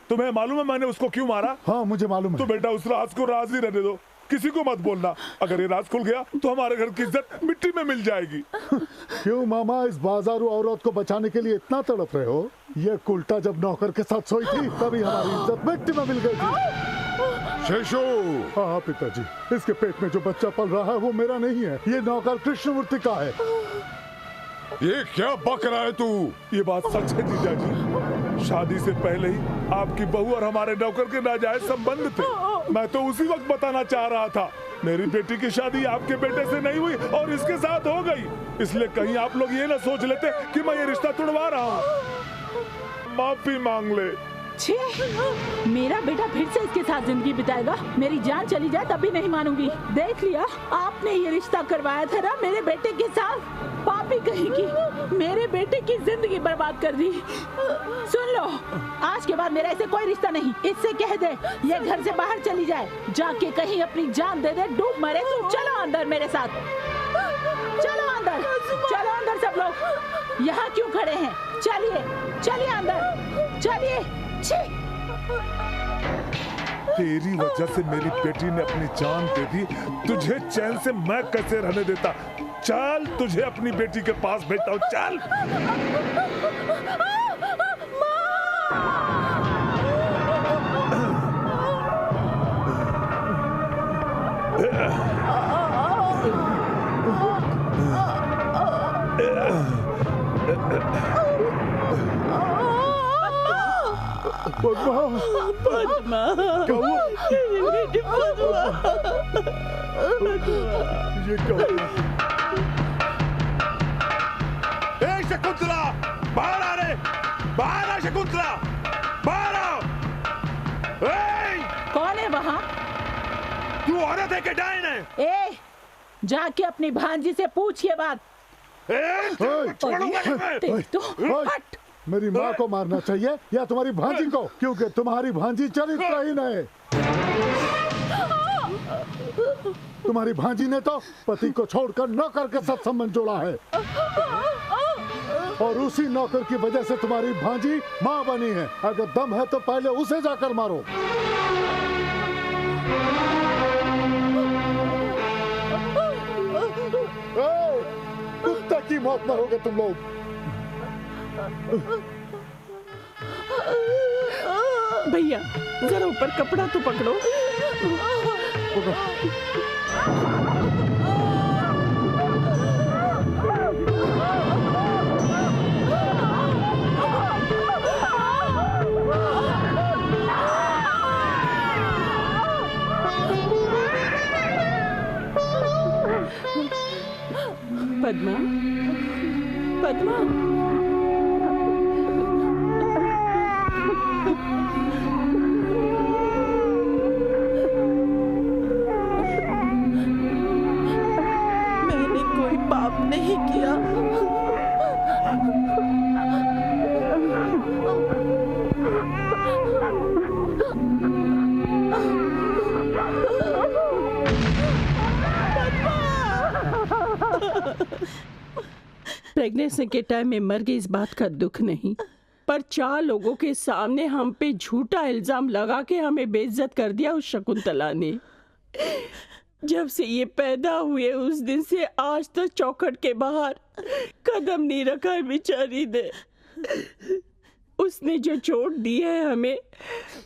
तुम्हें मालूम है मैंने उसको क्यों मारा? हाँ मुझे मालूम है। तो बेटा उस राज को राज ही रहने दो, किसी को मत बोलना। अगर ये राज खुल गया तो हमारे घर की इज्जत मिट्टी में मिल जाएगी। क्यों मामा, इस बाजारू औरत को बचाने के लिए इतना तड़प रहे हो? ये कुल्टा जब नौकर के साथ सोई थी तभी हमारी इज्जत मिट्टी में मिल गई थी। शेषो। हाँ पिताजी, इसके पेट में जो बच्चा पल रहा है वो मेरा नहीं है, ये नौकर कृष्णमूर्ति का है। ये क्या बक रहा है तू? ये बात सच है जीजा जी, शादी से पहले ही आपकी बहू और हमारे नौकर के नाजायज संबंध थे। मैं तो उसी वक्त बताना चाह रहा था। मेरी बेटी की शादी आपके बेटे से नहीं हुई और इसके साथ हो गई, इसलिए कहीं आप लोग ये ना सोच लेते कि मैं ये रिश्ता तोड़वा रहा हूँ। माफी मांग ले। छे, मेरा बेटा फिर से इसके साथ जिंदगी बिताएगा? मेरी जान चली जाए तब भी नहीं मानूंगी। देख लिया, आपने ये रिश्ता करवाया था ना मेरे बेटे के साथ। पापी कहेगी, मेरे बेटे की जिंदगी बर्बाद कर दी। सुन लो, आज के बाद मेरा ऐसे कोई रिश्ता नहीं। इससे कह दे ये घर से बाहर चली जाए, जाके कहीं अपनी जान दे दे, डूब मरे। तो चलो अंदर मेरे साथ, चलो अंदर, चलो अंदर सब लोग। यहाँ क्यों खड़े हैं? चलिए चलिए अंदर, चलिए। छी! तेरी वजह से मेरी बेटी ने अपनी जान दे दी, तुझे चैन से मैं कैसे रहने देता। चल तुझे अपनी बेटी के पास भेजता हूँ, चल। पद्मा, क्या हुआ? बेटी पद्मा, ये क्या हुआ? ए शकुंतला, बाहर आ रे, बाहर आ शकुंतला, बाहर आओ। कौन है वहाँ? तू औरत है कि डायन है? ए, जाके अपनी भांजी से पूछ ये बात। हट! मेरी माँ को मारना चाहिए या तुम्हारी भांजी को, क्योंकि तुम्हारी भांजी चरित्रहीन है। तुम्हारी भांजी ने तो पति को छोड़कर नौकर के साथ संबंध जोड़ा है, और उसी नौकर की वजह से तुम्हारी भांजी माँ बनी है। अगर दम है तो पहले उसे जाकर मारो। कुत्ते की मौत मरोगे तुम लोग। भैया जरा ऊपर कपड़ा तो पकड़ो। पद्मा, पद्मा, मैंने कोई पाप नहीं किया। प्रेगनेंसी के टाइम में मर गई इस बात का दुख नहीं, पर 4 लोगों के सामने हम पे झूठा इल्जाम लगा के हमें बेइज्जत कर दिया उस शकुंतला ने। जब से ये पैदा हुए उस दिन से आज तक चौखट के बाहर कदम नहीं रखा है बेचारी ने। उसने जो चोट दी है हमें,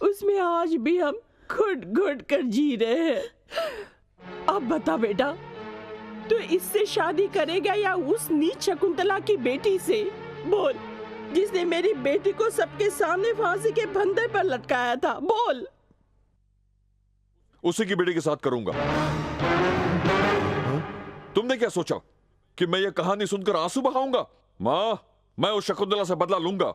उसमें आज भी हम घुट घुट कर जी रहे हैं। अब बता बेटा, तो इससे शादी करेगा या उस नीच शकुंतला की बेटी से? बोल, जिसने मेरी बेटी को सबके सामने फांसी के फंदे पर लटकाया था। बोल। उसी की बेटी के साथ करूंगा। तुमने क्या सोचा कि मैं ये कहानी सुनकर आंसू बहाऊंगा? माँ, मैं उस शकुंतला से बदला लूंगा,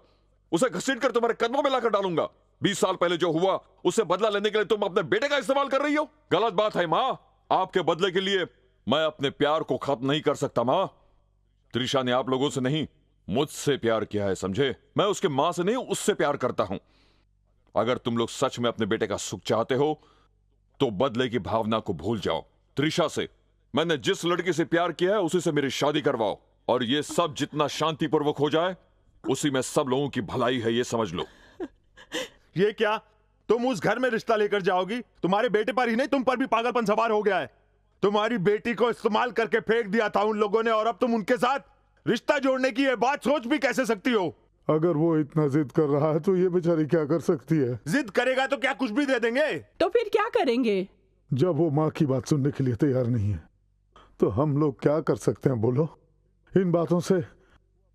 उसे घसीटकर तुम्हारे कदमों में लाकर डालूंगा। 20 साल पहले जो हुआ उससे बदला लेने के लिए तुम अपने बेटे का इस्तेमाल कर रही हो। गलत बात है माँ। आपके बदले के लिए मैं अपने प्यार को खत्म नहीं कर सकता माँ। त्रिशा ने आप लोगों से नहीं, मुझसे प्यार किया है, समझे? मैं उसके माँ से नहीं, उससे प्यार करता हूं। अगर तुम लोग सच में अपने बेटे का सुख चाहते हो तो बदले की भावना को भूल जाओ। त्रिशा से, मैंने जिस लड़की से प्यार किया है उसी से मेरी शादी करवाओ, और ये सब जितना शांतिपूर्वक हो जाए उसी में सब लोगों की भलाई है, ये समझ लो। ये क्या, तुम उस घर में रिश्ता लेकर जाओगी? तुम्हारे बेटे पर ही नहीं, तुम पर भी पागलपन सवार हो गया है। तुम्हारी बेटी को इस्तेमाल करके फेंक दिया था उन लोगों ने, और अब तुम उनके साथ रिश्ता जोड़ने की ये बात सोच भी कैसे सकती हो? अगर वो इतना जिद कर रहा है तो ये बेचारी क्या कर सकती है? जिद करेगा तो क्या कुछ भी दे देंगे? तो फिर क्या करेंगे? जब वो माँ की बात सुनने के लिए तैयार नहीं है तो हम लोग क्या कर सकते हैं बोलो? इन बातों से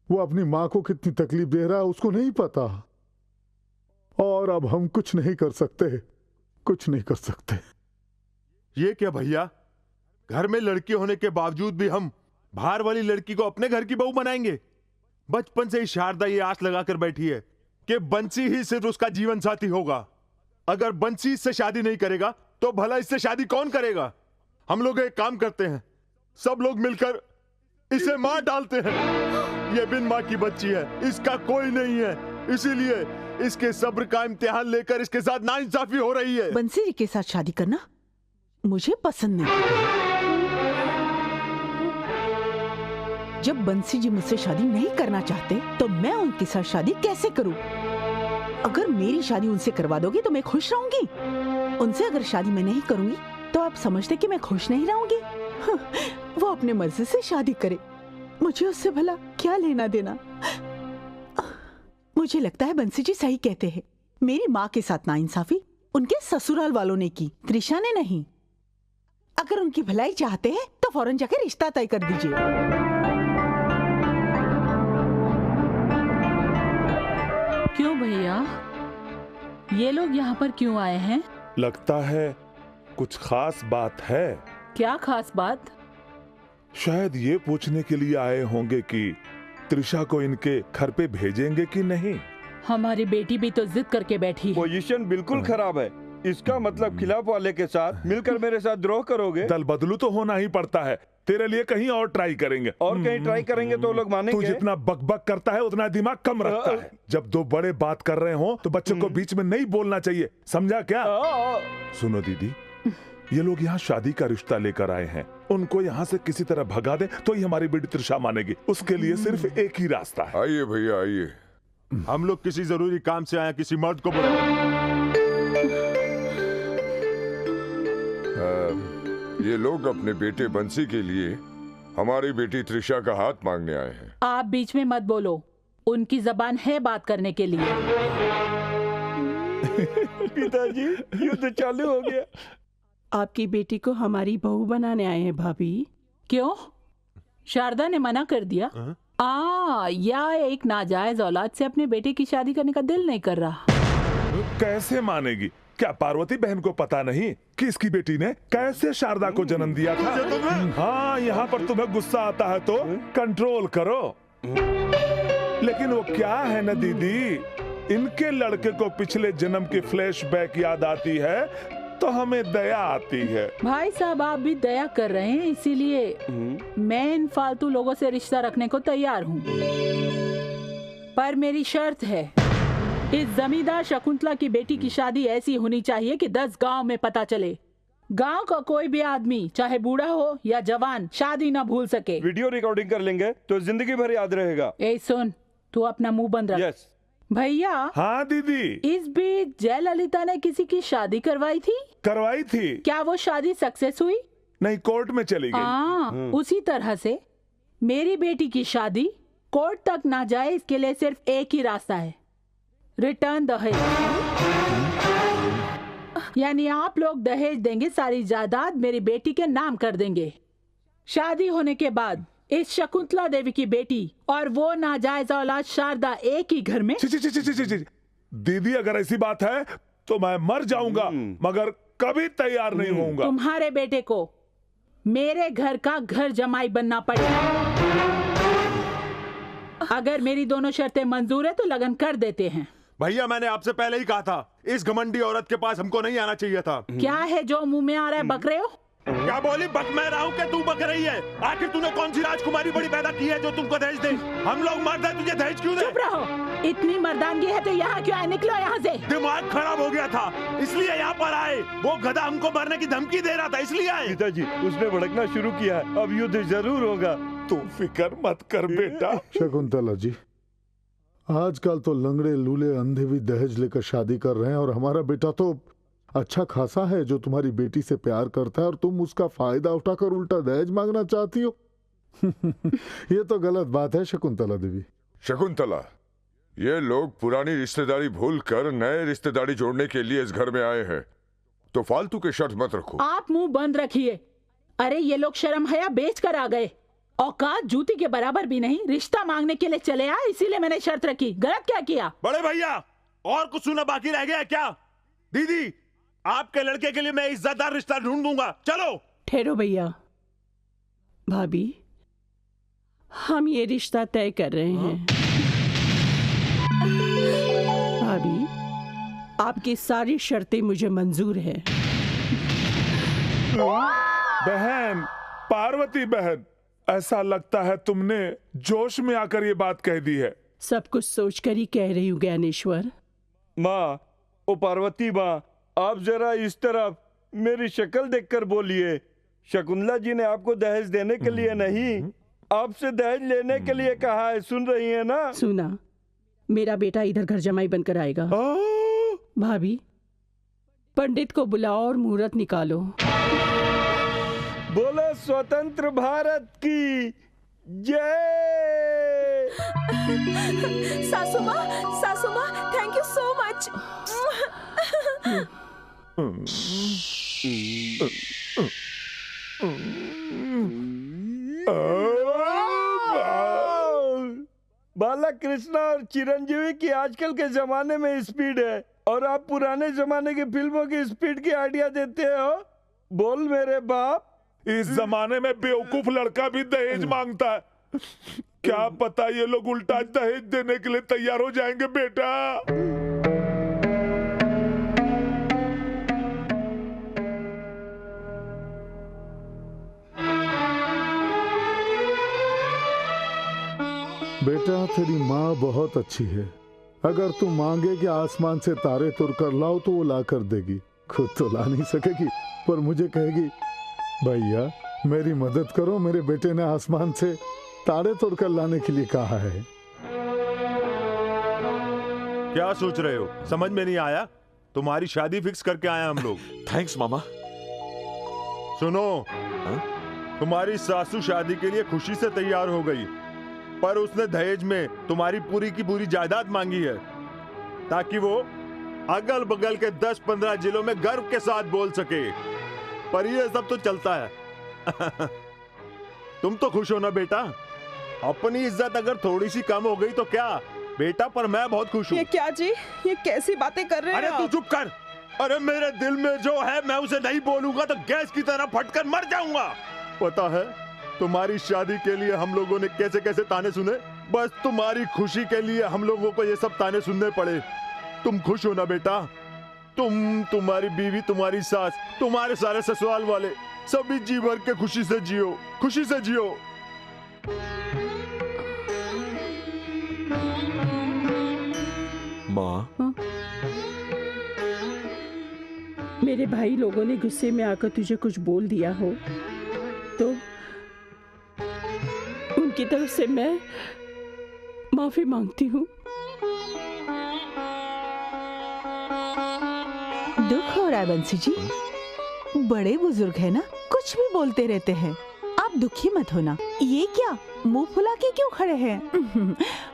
वो अपनी माँ को कितनी तकलीफ दे रहा है उसको नहीं पता, और अब हम कुछ नहीं कर सकते, कुछ नहीं कर सकते। ये क्या भैया, घर में लड़की होने के बावजूद भी हम बाहर वाली लड़की को अपने घर की बहू बनाएंगे? बचपन से ही शारदा ये आस लगाकर बैठी है कि बंसी ही सिर्फ उसका जीवन साथी होगा। अगर बंसी इससे शादी नहीं करेगा तो भला इससे शादी कौन करेगा? हम लोग एक काम करते हैं, सब लोग मिलकर इसे मार डालते हैं। ये बिन माँ की बच्ची है, इसका कोई नहीं है, इसीलिए इसके सब्र का इम्तिहान लेकर इसके साथ नाइंसाफी हो रही है। बंसी जी के साथ शादी करना मुझे पसंद नहीं। जब बंसी जी मुझसे शादी नहीं करना चाहते तो मैं उनके साथ शादी कैसे करूं? अगर मेरी शादी उनसे करवा दोगी तो मैं खुश रहूंगी। उनसे अगर शादी मैं नहीं करूंगी तो आप समझते कि मैं खुश नहीं रहूंगी? वो अपने मर्जी से शादी करे, मुझे उससे भला क्या लेना देना। मुझे लगता है बंसी जी सही कहते हैं। मेरी माँ के साथ नाइंसाफी उनके ससुराल वालों ने की, त्रिशा ने नहीं। अगर उनकी भलाई चाहते हैं तो फौरन जाके रिश्ता तय कर दीजिए। क्यों भैया, ये लोग यहाँ पर क्यों आए हैं? लगता है कुछ खास बात है। क्या खास बात? शायद ये पूछने के लिए आए होंगे कि त्रिशा को इनके घर पे भेजेंगे कि नहीं। हमारी बेटी भी तो जिद करके बैठी है। पोजीशन बिल्कुल खराब है। इसका मतलब खिलाफ वाले के साथ मिलकर मेरे साथ द्रोह करोगे? दल बदलू तो होना ही पड़ता है। तेरे लिए कहीं और ट्राई करेंगे। और कहीं ट्राई करेंगे तो लोग मानेंगे? तू जितना बकबक करता है उतना दिमाग कम रखता है। जब दो बड़े बात कर रहे हो तो बच्चों को बीच में नहीं बोलना चाहिए, समझा क्या? सुनो दीदी, ये लोग यहाँ शादी का रिश्ता लेकर आए हैं। उनको यहाँ से किसी तरह भगा दे तो ही हमारी बेटी त्रिशा मानेगी। उसके लिए सिर्फ एक ही रास्ता है। आइए भैया आइए। हम लोग किसी जरूरी काम से आए, किसी मर्द को बुलाओ। ये लोग अपने बेटे बंसी के लिए हमारी बेटी त्रिशा का हाथ मांगने आए हैं। आप बीच में मत बोलो, उनकी जबान है बात करने के लिए। पिताजी, युद्ध चालू हो गया। आपकी बेटी को हमारी बहू बनाने आए हैं भाभी। क्यों? शारदा ने मना कर दिया? या एक नाजायज औलाद से अपने बेटे की शादी करने का दिल नहीं कर रहा। कैसे मानेगी? क्या पार्वती बहन को पता नहीं कि इसकी बेटी ने कैसे शारदा को जन्म दिया था? हाँ, यहाँ पर तुम्हें गुस्सा आता है तो कंट्रोल करो। लेकिन वो क्या है ना दीदी, इनके लड़के को पिछले जन्म की फ्लैशबैक याद आती है तो हमें दया आती है। भाई साहब, आप भी दया कर रहे हैं, इसीलिए मैं इन फालतू लोगों से रिश्ता रखने को तैयार हूँ। पर मेरी शर्त है, इस जमींदार शकुंतला की बेटी की शादी ऐसी होनी चाहिए कि 10 गांव में पता चले। गांव का कोई भी आदमी, चाहे बूढ़ा हो या जवान, शादी ना भूल सके। वीडियो रिकॉर्डिंग कर लेंगे तो जिंदगी भर याद रहेगा। ए सुन, तू अपना मुंह बंद रख। यस भैया। हाँ दीदी। इस बीच जयललिता ने किसी की शादी करवाई थी? करवाई थी। क्या वो शादी सक्सेस हुई? नहीं, कोर्ट में चली गई। उसी तरह से मेरी बेटी की शादी कोर्ट तक ना जाए, इसके लिए सिर्फ एक ही रास्ता है, रिटर्न दहेज। यानी आप लोग दहेज देंगे, सारी जायदाद मेरी बेटी के नाम कर देंगे। शादी होने के बाद इस शकुंतला देवी की बेटी और वो नाजायज औलाद शारदा एक ही घर में। दीदी, अगर ऐसी बात है तो मैं मर जाऊंगा, मगर कभी तैयार नहीं होऊंगा। तुम्हारे बेटे को मेरे घर का घर जमाई बनना पड़ेगा। अगर मेरी दोनों शर्तें मंजूर है तो लगन कर देते हैं। भैया, मैंने आपसे पहले ही कहा था, इस घमंडी औरत के पास हमको नहीं आना चाहिए था। क्या है जो मुंह में आ रहा है? बक रहे हो? क्या बोली? बक मैं रहा हूँ कि तू बक रही है? आखिर तूने कौन सी राजकुमारी बड़ी पैदा की है जो तुमको दहेज दे? हम लोग मर्द हैं, तुझे दहेज क्यों दे? चुप रहो। इतनी मर्दानगी है तो यहाँ क्यों आए? निकलो यहाँ से। दिमाग खराब हो गया था, इसलिए यहाँ पर आए। वो गधा हमको मरने की धमकी दे रहा था, इसलिए आए। पिताजी, उसने भड़कना शुरू किया है, अब युद्ध जरूर होगा। तू फिक्र मत कर बेटा। शकुंतला जी, आजकल तो लंगड़े लूले अंधे भी दहेज लेकर शादी कर रहे हैं, और हमारा बेटा तो अच्छा खासा है जो तुम्हारी बेटी से प्यार करता है, और तुम उसका फायदा उठाकर उल्टा दहेज मांगना चाहती हो। ये तो गलत बात है शकुंतला देवी। शकुंतला, ये लोग पुरानी रिश्तेदारी भूलकर नए रिश्तेदारी जोड़ने के लिए इस घर में आए हैं, तो फालतू के शर्त मत रखो। आप मुंह बंद रखिए। अरे ये लोग शर्म हया बेच कर आ गए, औकात जूती के बराबर भी नहीं, रिश्ता मांगने के लिए चले आए, इसीलिए मैंने शर्त रखी। गलत क्या किया? बड़े भैया, और कुछ सुना बाकी रह गया क्या? दीदी, आपके लड़के के लिए मैं इज्जतदार रिश्ता ढूंढूंगा। चलो। ठहरो भैया। भाभी, हम ये रिश्ता तय कर रहे हैं। भाभी, आपकी सारी शर्तें मुझे मंजूर है। बहन, पार्वती बहन, ऐसा लगता है तुमने जोश में आकर ये बात कह दी है। सब कुछ सोचकर ही कह रही हूँ ज्ञानेश्वर। माँ, ओ पार्वती माँ, आप जरा इस तरफ मेरी शक्ल देखकर बोलिए। शकुंतला जी ने आपको दहेज देने के लिए नहीं, आपसे दहेज लेने के लिए कहा है। सुन रही है ना? सुना। मेरा बेटा इधर घर जमाई बनकर आएगा। भाभी, पंडित को बुलाओ और मुहूर्त निकालो। बोलो स्वतंत्र भारत की जय। सासू माँ, थैंक यू सो मच। बालक कृष्णा और चिरंजीवी की आजकल के जमाने में स्पीड है और आप पुराने जमाने की फिल्मों की स्पीड की आइडिया देते हो। बोल मेरे बाप। इस जमाने में बेवकूफ लड़का भी दहेज मांगता है। क्या पता ये लोग उल्टा दहेज देने के लिए तैयार हो जाएंगे बेटा। बेटा तेरी माँ बहुत अच्छी है। अगर तू मांगे कि आसमान से तारे तुर कर लाओ तो वो ला कर देगी। खुद तो ला नहीं सकेगी पर मुझे कहेगी भैया मेरी मदद करो, मेरे बेटे ने आसमान से तारे तोड़ कर लाने के लिए कहा है। क्या सोच रहे हो? समझ में नहीं आया? तुम्हारी शादी फिक्स करके आए हम लोग। थैंक्स मामा। सुनो, तुम्हारी सासू शादी के लिए खुशी से तैयार हो गई, पर उसने दहेज में तुम्हारी पूरी की पूरी जायदाद मांगी है ताकि वो अगल बगल के 10-15 जिलों में गर्व के साथ बोल सके। पर ये सब तो चलता है। तुम तो खुश हो ना बेटा? अपनी इज्जत अगर थोड़ी सी कम हो गई तो क्या बेटा, पर मैं बहुत खुश हूँ। ये क्या जी, ये कैसी बातें कर रहे हैं? अरे तू चुप कर। अरे मेरे दिल में जो है मैं उसे नहीं बोलूंगा तो गैस की तरह फटकर मर जाऊंगा। पता है तुम्हारी शादी के लिए हम लोगों ने कैसे कैसे ताने सुने, बस तुम्हारी खुशी के लिए हम लोगों को ये सब ताने सुनने पड़े। तुम खुश हो ना बेटा? तुम, तुम्हारी बीवी, तुम्हारी सास, तुम्हारे सारे ससुराल वाले सभी जी भर के खुशी से जियो, खुशी से जियो। माँ, मेरे भाई लोगों ने गुस्से में आकर तुझे कुछ बोल दिया हो तो उनकी तरफ से मैं माफी मांगती हूँ। दुख हो रहा है बंसी जी? बड़े बुजुर्ग है ना, कुछ भी बोलते रहते हैं। आप दुखी मत होना। ये क्या मुंह फुला के क्यों खड़े हैं?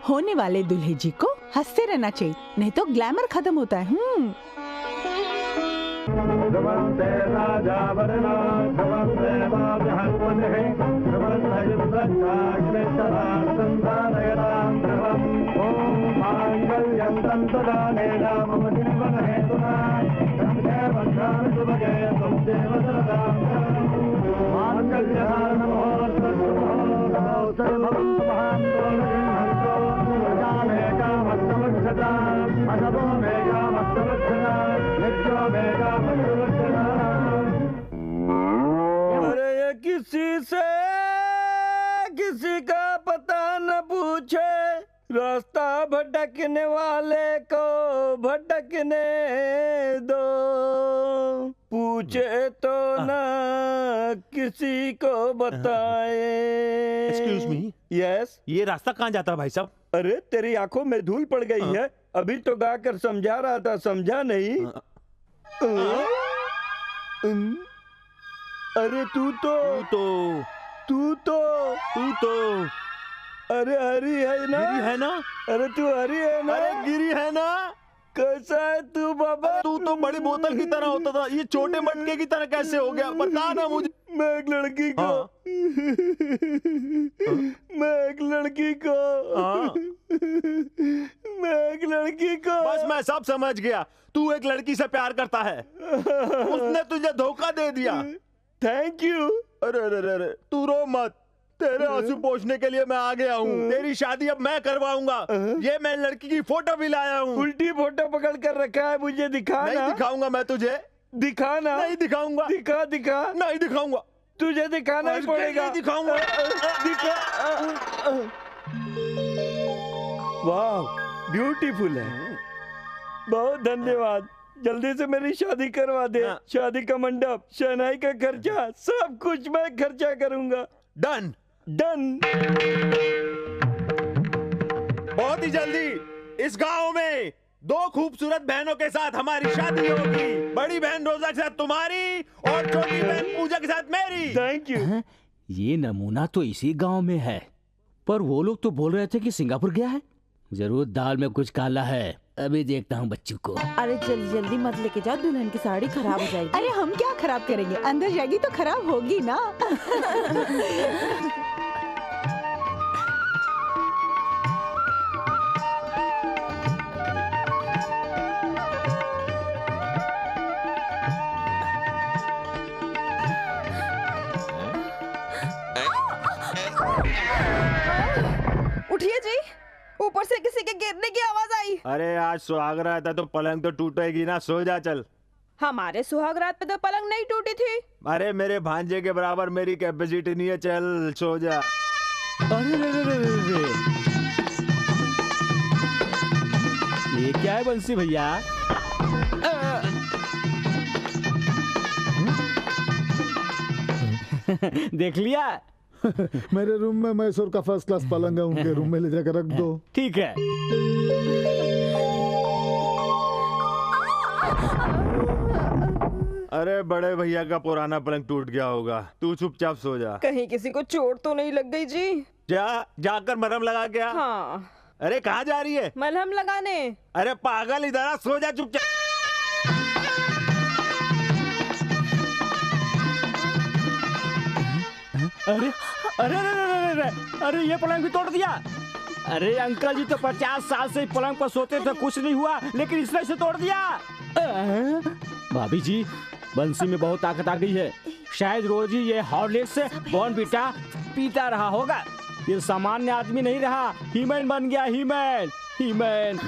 होने वाले दूल्हे जी को हंसते रहना चाहिए, नहीं तो ग्लैमर खत्म होता है। नमस्ते राजा वरना नमस्ते बृहस्पतिः ओम मांगल्यं तन्तदानेन मम जीवन हेतुना कंठे बध्नामि शुभगे त्वं देव शरदां मांगल्यधारण मुहूर्तः सर्वं महान्तो गृह्णन्तो प्रजामे कामस्तमक्षता असवो मे कामस्तमक्षता नित्यो मे कामस्तमक्षता। अरे ये किसी का पता न पूछे, रास्ता भटकने वाले को भटकने दो। पूछे तो ना किसी को बताए। Excuse me. यस। ये रास्ता कहाँ जाता है भाई साहब? अरे तेरी आंखों में धूल पड़ गई है, अभी तो गाकर समझा रहा था, समझा नहीं? अरे तू तो अरे हरी है ना? गिरी है ना? अरे तू हरी है ना? अरे गिरी है ना? कैसा है तू बाबा? तू तो बड़ी बोतल की तरह होता था, ये छोटे मटके की तरह कैसे हो गया? बता ना मुझे। मैं एक लड़की को बस मैं सब समझ गया। तू एक लड़की से प्यार करता है, उसने तुझे धोखा दे दिया। Thank you. अरे तू रो मत, तेरे आंसू पोंछने के लिए मैं आ गया हूँ। तेरी शादी अब मैं करवाऊंगा। ये मैं लड़की की फोटो भी लाया हूँ। उल्टी फोटो पकड़ कर रखा है, मुझे दिखाना। नहीं दिखाऊंगा मैं तुझे। दिखाना। नहीं दिखाऊंगा। दिखा। नहीं दिखाऊंगा। तुझे दिखाना ही पड़ेगा। नहीं दिखाऊंगा। वाह ब्यूटीफुल है। बहुत धन्यवाद। जल्दी से मेरी शादी करवा दे। शादी का मंडप, शहनाई का खर्चा, सब कुछ मैं खर्चा करूंगा। डन। डन। बहुत ही जल्दी इस गांव में 2 खूबसूरत बहनों के साथ हमारी शादी होगी। बड़ी बहन रोजा के साथ तुम्हारी और छोटी बहन पूजा के साथ मेरी। Thank you. ये नमूना तो इसी गांव में है, पर वो लोग तो बोल रहे थे कि सिंगापुर गया है। जरूर दाल में कुछ काला है। अभी देखता हूँ बच्चों को। अरे जल्दी जल्दी मत लेके जाओ, दुल्हन की साड़ी खराब हो जाएगी। अरे हम क्या खराब करेंगे, अंदर जाएगी तो खराब होगी ना। उठिए जी, ऊपर से किसी के गिरने की आवाज आई। अरे आज सुहाग रात है तो पलंग तो टूटेगी ना, सो जा चल। हमारे सुहाग रात पे तो पलंग नहीं टूटी थी। अरे मेरे भांजे के बराबर मेरी कैपेसिटी नहीं है, चल सो जा। अरे रे रे रे रे रे। ये क्या है बंसी भैया? देख लिया? मेरे रूम में मैसूर का फर्स्ट क्लास पलंग है, उनके रूम में ले जाकर रख दो। ठीक है। अरे बड़े भैया का पुराना पलंग टूट गया होगा, तू चुपचाप सो जा। कहीं किसी को चोट तो नहीं लग गई जी? जाकर मरहम लगा क्या? हाँ। अरे कहाँ जा रही है? मलहम लगाने। अरे पागल, इधर आ, सो जा चुपचाप। अरे अरे अरे अरे अरे अरे ये पलंग भी तोड़ दिया। अरे अंकल जी तो 50 साल से पलंग पर सोते थे, कुछ नहीं हुआ, लेकिन इसने इसे तोड़ दिया। भाभी जी, बंसी में बहुत ताकत आ गई है। शायद रोज ही ये हॉर्लिक्स से बॉर्नवीटा पीता रहा होगा। ये सामान्य आदमी नहीं रहा, हीमैन बन गया, हीमैन हीमैन।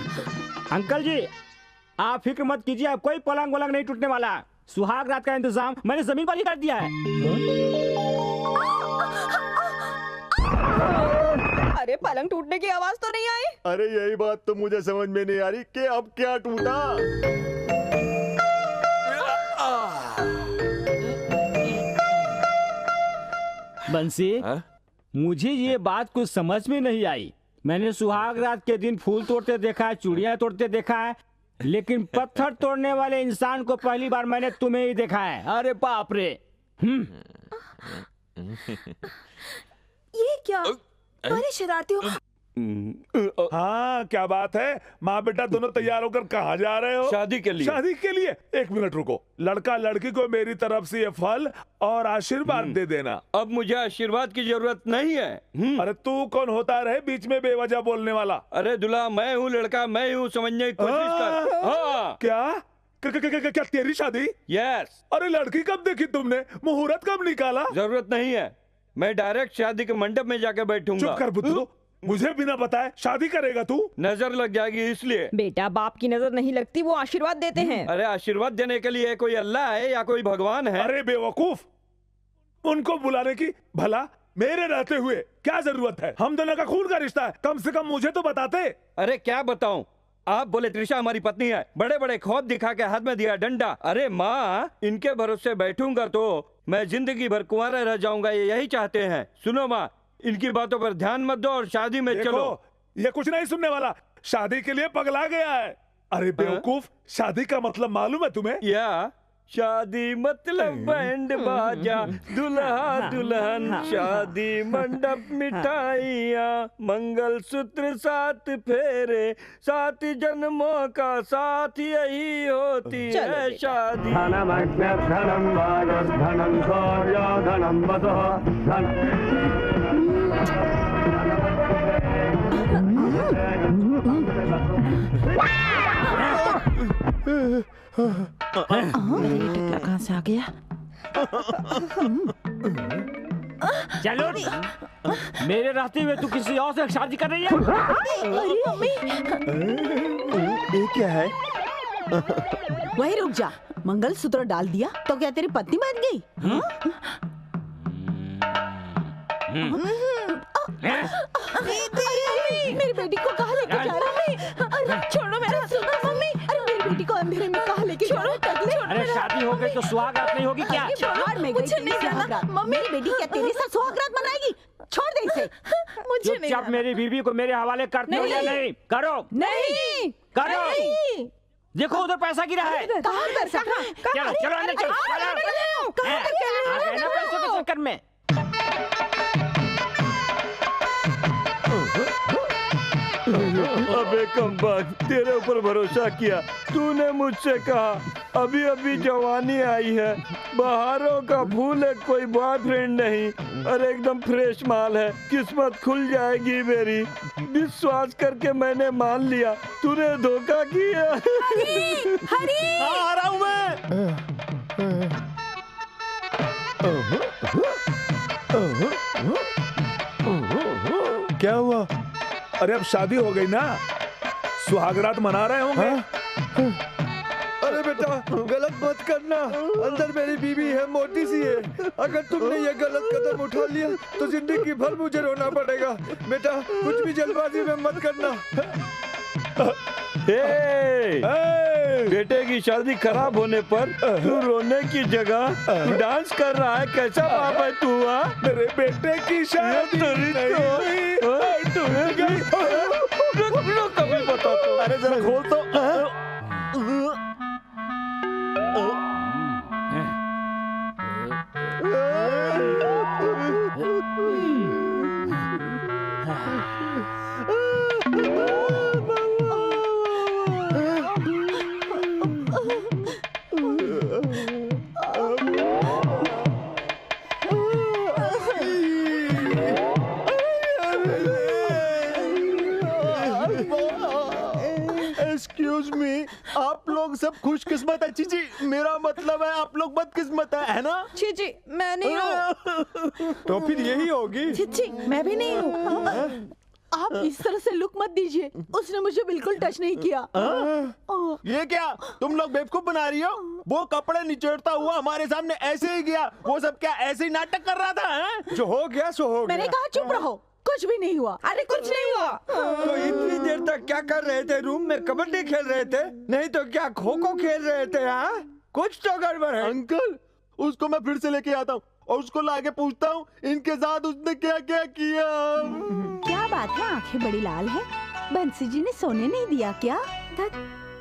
अंकल जी आप फिक्र मत कीजिए, अब कोई पलंग वलंग नहीं टूटने वाला। सुहाग रात का इंतजाम मैंने जमीन पर ही कर दिया है। अरे पलंग टूटने की आवाज तो नहीं आई? अरे यही बात तो मुझे समझ में नहीं आ रही कि अब क्या टूटा। बंसी, मुझे ये बात कुछ समझ में नहीं आई। मैंने सुहाग रात के दिन फूल तोड़ते देखा है, चूड़ियां तोड़ते देखा है, लेकिन पत्थर तोड़ने वाले इंसान को पहली बार मैंने तुम्हें ही देखा है। अरे बाप रे। ये क्या? अरे शरारती हो। हाँ क्या बात है? माँ बेटा दोनों तैयार होकर कहाँ जा रहे हो? शादी के लिए। शादी के लिए? 1 मिनट रुको। लड़का लड़की को मेरी तरफ से ये फल और आशीर्वाद दे देना। अब मुझे आशीर्वाद की जरूरत नहीं है। अरे तू कौन होता रहे बीच में बेवजह बोलने वाला? अरे दूल्हा मैं हूँ, लड़का मैं हूँ, समझने की कोशिश कर। हाँ। क्या तेरी शादी? यस। अरे लड़की कब देखी तुमने? मुहूर्त कब निकाला? जरूरत नहीं है, मैं डायरेक्ट शादी के मंडप में जाके बैठूंगा। चुप कर बुद्धू, मुझे बिना बताए शादी करेगा तू? नजर लग जाएगी इसलिए। बेटा बाप की नजर नहीं लगती, वो आशीर्वाद देते हैं। अरे आशीर्वाद देने के लिए कोई अल्लाह है या कोई भगवान है? अरे बेवकूफ, उनको बुलाने की भला मेरे रहते हुए क्या जरूरत है? हम दोनों का खून का रिश्ता है, कम से कम मुझे तो बताते। अरे क्या बताऊं, आप बोले त्रिशा हमारी पत्नी है, बड़े बड़े ख्वाब दिखा के हाथ में दिया डंडा। अरे माँ, इनके भरोसे बैठूंगा तो मैं जिंदगी भर कुंवारा रह जाऊंगा, ये यही चाहते हैं। सुनो माँ, इनकी बातों पर ध्यान मत दो और शादी में चलो। ये कुछ नहीं सुनने वाला, शादी के लिए पगला गया है। अरे बेवकूफ, शादी का मतलब मालूम है तुम्हें? या शादी मतलब बैंड बाजा, दुल्हा दुल्हन, शादी मंडप, मिठाइयाँ, मंगलसूत्र, 7 फेरे, 7 जन्मों का साथ, यही होती है शादी। धनमग्नधनं वायुर्धनं सौर्यो धनं वसुः कहाँ से आ गया? चलो, मेरे रहते हुए तू किसी और से शादी कर रही है? ये क्या है? वही रुक जा, मंगलसूत्र डाल दिया तो क्या तेरी पत्नी बन गई? मेरी बेटी को कहाँ लेके जा रहा है? अरे छोड़ो मेरा, मम्मी, अरे मेरी बेटी को अंधेरे में कहाँ लेके जा रहा है? अरे शादी हो गई तो सुहागरात नहीं होगी क्या? मुझे नहीं जाना। मम्मी, मेरी बेटी क्या तेरे साथ सुहागरात मनाएगी? छोड़ दे इसे। चुपचाप मेरी बीवी को मेरे हवाले करते हो या नहीं? करो। नहीं करो। देखो उधर पैसा गिरा है। कहाँ पैसा? चलो चलो अंदर चलो। आ गए ना पैसों के चक्कर में। अबे कमबख्त, तेरे ऊपर भरोसा किया, तूने मुझसे कहा अभी अभी जवानी आई है, बहारों का फूल है, कोई बॉयफ्रेंड नहीं और एकदम फ्रेश माल है, किस्मत खुल जाएगी मेरी। विश्वास करके मैंने मान लिया, तूने धोखा किया। हरी आ रहा हूँ मैं। क्या हुआ? अरे अब शादी हो गई ना, सुहागरात मना रहे होंगे। अरे बेटा गलत मत करना, अंदर मेरी बीवी है, मोटी सी है। अगर तुमने ये गलत कदम उठा लिया तो जिंदगी भर मुझे रोना पड़ेगा। बेटा कुछ भी जल्दबाजी में मत करना। बेटे की शादी खराब होने पर तू रोने की जगह तू डांस कर रहा है, कैसा बाप है तू? मेरे बेटे की शादी कभी बता तो। अरे जरा खोल तो। एक्सक्यूज मी, आप लोग सब खुशकिस्मत है। चीची मेरा मतलब है आप लोग बदकिस्मत है ना? चीची मैं नहीं हूँ। तो फिर यही होगी। चिच्ची मैं भी नहीं हूँ। आप इस तरह से लुक मत दीजिए, उसने मुझे बिल्कुल टच नहीं किया। ये क्या तुम लोग बेवकूफ बना रही हो? वो कपड़े निचोड़ता हुआ हमारे सामने ऐसे ही गया, वो सब क्या ऐसे ही नाटक कर रहा था? जो हो गया सो हो गया। मैंने कहा चुप रहो, कुछ भी नहीं हुआ। अरे कुछ नहीं हुआ। तो इतनी देर तक क्या कर रहे थे? रूम में कबड्डी खेल रहे थे? नहीं तो क्या खो खो खेल रहे थे? हाँ कुछ तो गड़बड़ है। अंकल उसको मैं फिर से लेके आता हूँ और उसको लाके पूछता हूँ इनके साथ उसने क्या क्या किया। क्या बात है, आंखें बड़ी लाल है। बंसी जी ने सोने नहीं दिया क्या?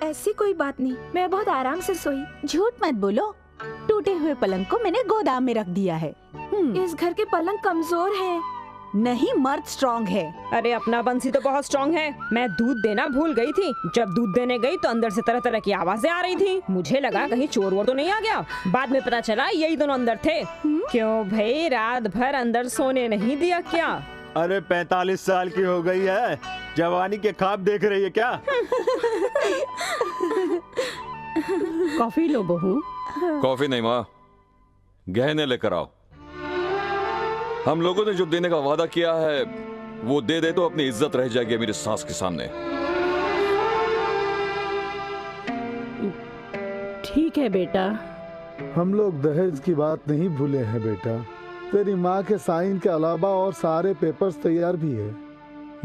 ऐसी कोई बात नहीं, मैं बहुत आराम से सोई। झूठ मत बोलो, टूटे हुए पलंग को मैंने गोदाम में रख दिया है। इस घर के पलंग कमजोर है। नहीं, मर्द स्ट्रॉन्ग है। अरे अपना बंसी तो बहुत स्ट्रॉन्ग है। मैं दूध देना भूल गई थी, जब दूध देने गई तो अंदर से तरह तरह की आवाजें आ रही थी। मुझे लगा कहीं चोर वोर तो नहीं आ गया। बाद में पता चला यही दोनों अंदर थे। क्यों भाई, रात भर अंदर सोने नहीं दिया क्या? अरे 45 साल की हो गई है, जवानी के ख्वाब देख रही है क्या? कॉफी लो बहू। कॉफी नहीं माँ, गहने लेकर आओ। हम लोगों ने जो देने का वादा किया है वो दे दे तो अपनी इज्जत रह जाएगी मेरी सास के सामने। ठीक है बेटा। हम लोग दहेज की बात नहीं भूले हैं बेटा। तेरी माँ के साइन के अलावा और सारे पेपर्स तैयार भी है।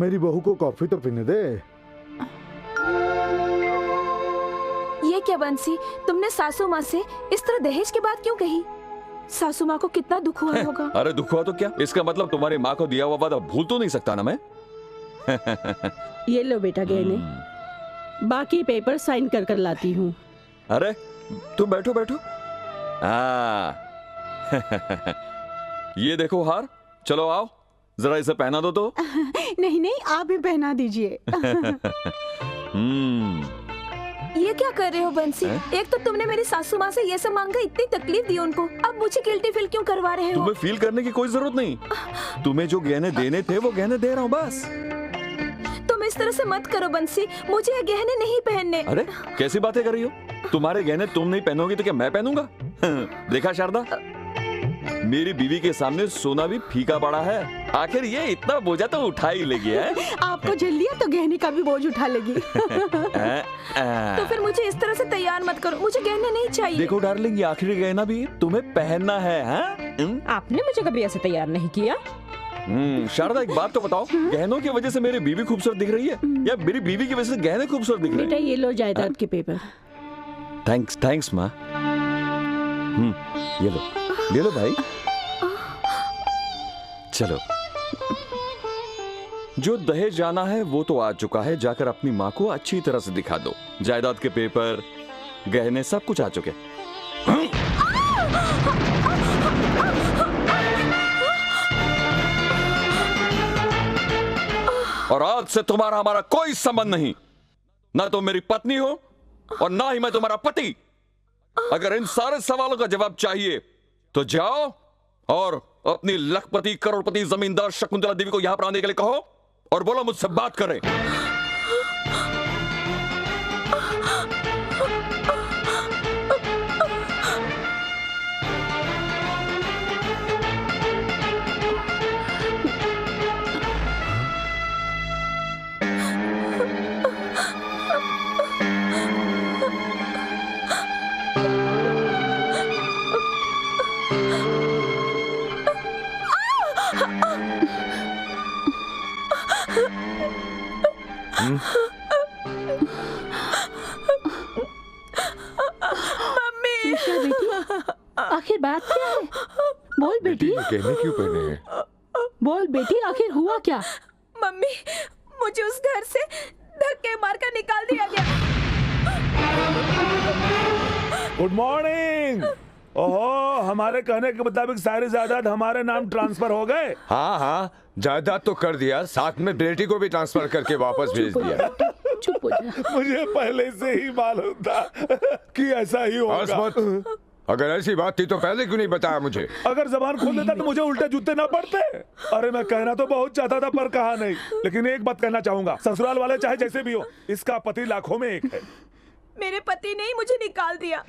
मेरी बहू को कॉफी तो पीने दे। ये क्या बंसी, तुमने सासू माँ से इस तरह दहेज की बात क्यों कही? सासू माँ को कितना दुख हुआ होगा। अरे दुख हुआ तो क्या, इसका मतलब तुम्हारी माँ को दिया हुआ वादा भूल तो नहीं सकता ना मैं। ये लो बेटा गहने, बाकी पेपर साइन कर कर लाती हूँ। अरे तुम बैठो बैठो। ये देखो हार, चलो आओ जरा इसे पहना दो तो। नहीं नहीं, आप ही पहना दीजिए। ये क्या कर रहे हो बंसी? एक तो तुमने मेरी सासू माँ से ये सब मांगा, इतनी तकलीफ दी उनको, अब मुझे गिल्टी फील क्यों करवा रहे हो? तुम्हें फील करने की कोई जरूरत नहीं, तुम्हें जो गहने देने थे वो गहने दे रहा हूँ बस। तुम इस तरह से मत करो बंसी, मुझे ये गहने नहीं पहनने। अरे कैसी बातें कर रही हो? तुम्हारे गहने तुम नहीं पहनोगी तो क्या मैं पहनूंगा? देखा शारदा, मेरी बीवी के सामने सोना भी फीका पड़ा है। आखिर ये इतना बोझा तो उठा ही लेगी है? आपको झेल लिया तो गहने का भी बोझ उठा लेगी। तो फिर मुझे इस तरह से तैयार मत करो, मुझे गहने नहीं चाहिए। देखो डार्लिंग, ये आखिरी गहना भी तुम्हें पहनना है। आपने मुझे कभी ऐसे तैयार नहीं किया। शारदा एक बात तो बताओ, गहनों की वजह से मेरी बीवी खूबसूरत दिख रही है या मेरी बीवी की वजह से गहने खूबसूरत दिख रहे हैं? बेटा ये लो जायदाद के पेपर। थैंक्स थैंक्स माँ। ये लो, ले लो भाई। चलो जो दहेज जाना है वो तो आ चुका है, जाकर अपनी माँ को अच्छी तरह से दिखा दो। जायदाद के पेपर, गहने सब कुछ आ चुके। और आज से तुम्हारा हमारा कोई संबंध नहीं। ना तुम मेरी पत्नी हो और ना ही मैं तुम्हारा पति। अगर इन सारे सवालों का जवाब चाहिए तो जाओ और अपनी लखपति करोड़पति जमींदार शकुंतला देवी को यहां पर आने के लिए कहो और बोलो मुझसे बात करें। मम्मी आखिर बात क्या है? बोल बेटी। कहने क्यों पहने हैं? बोल बेटी, आखिर हुआ क्या? मम्मी, मुझे उस घर से धक्के मारकर निकाल दिया गया। Good morning. ओहो, हमारे कहने के मुताबिक सारी जायदाद हमारे नाम ट्रांसफर हो गए। हाँ हाँ, जायदाद तो कर दिया, साथ में बेटी को भी ट्रांसफर करके वापस भेज दिया। चुप हो जा। मुझे पहले से ही मालूम था कि ऐसा ही होगा। अगर ऐसी बात थी तो पहले क्यों नहीं बताया मुझे? अगर जबान खोल देता तो मुझे उल्टे जूते ना पड़ते। अरे मैं कहना तो बहुत चाहता था पर कहा नहीं। लेकिन एक बात कहना चाहूंगा, ससुराल वाले चाहे जैसे भी हो, इसका पति लाखों में एक है। मेरे पति ने ही मुझे निकाल दिया।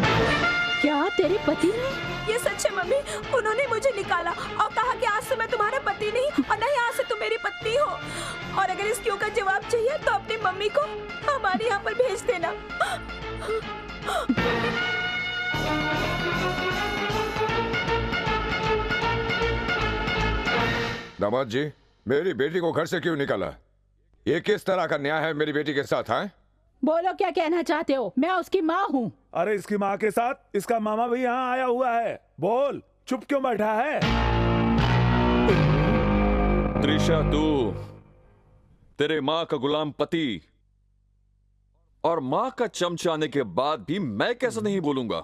क्या तेरे पति ने? ये सच है मम्मी, उन्होंने मुझे निकाला और कहा कि आज से मैं तुम्हारा पति नहीं और नहीं आज से तुम मेरी पत्नी हो। और अगर इस क्यों का जवाब चाहिए तो अपनी मम्मी को हमारे यहाँ पर भेज देना। दामाद जी, मेरी बेटी को घर से क्यों निकाला? ये किस तरह का न्याय है मेरी बेटी के साथ? है बोलो, क्या कहना चाहते हो? मैं उसकी माँ हूँ। अरे इसकी माँ के साथ इसका मामा भी यहाँ आया हुआ है। बोल, चुप क्यों बैठा है? त्रिशा, तू तेरे माँ का गुलाम पति और माँ का चमचा आने के बाद भी मैं कैसे नहीं बोलूंगा?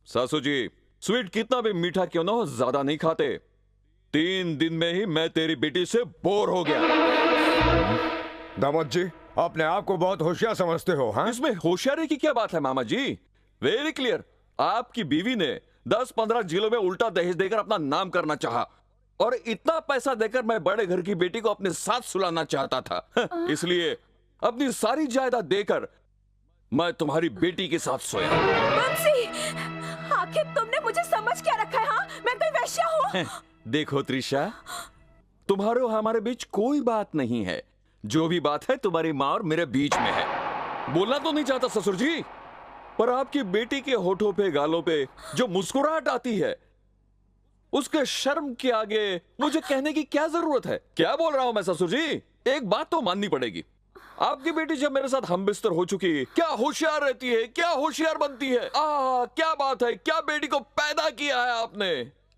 सासू जी, स्वीट कितना भी मीठा क्यों ना हो, ज्यादा नहीं खाते। 3 दिन में ही मैं तेरी बेटी से बोर हो गया। दामाद जी, अपने आप को बहुत होशियार समझते हो। हाँ, इसमें होशियारी की क्या बात है मामा जी? Very clear. आपकी बीवी ने 10-15 जिलों में उल्टा दहेज देकर अपना नाम करना चाहा और इतना पैसा देकर मैं बड़े घर की बेटी को अपने साथ सुलाना चाहता था। इसलिए अपनी सारी जायदाद देकर मैं तुम्हारी बेटी के साथ सोया। बंसी, आखिर तुमने मुझे समझ क्या रखा है? हाँ, मैं कोई वैश्या हूँ? देखो त्रिशा, तुम्हारे और हमारे बीच कोई बात नहीं है। जो भी बात है तुम्हारी माँ और मेरे बीच में है। बोलना तो नहीं चाहता ससुर जी, पर आपकी बेटी के होठों पे गालों पे जो मुस्कुराहट आती है, उसके शर्म के आगे मुझे कहने की क्या जरूरत है? क्या बोल रहा हूं मैं ससुर जी? एक बात तो माननी पड़ेगी, आपकी बेटी जब मेरे साथ हम बिस्तर हो चुकी, क्या होशियार रहती है, क्या होशियार बनती है। क्या बात है, क्या बेटी को पैदा किया है आपने,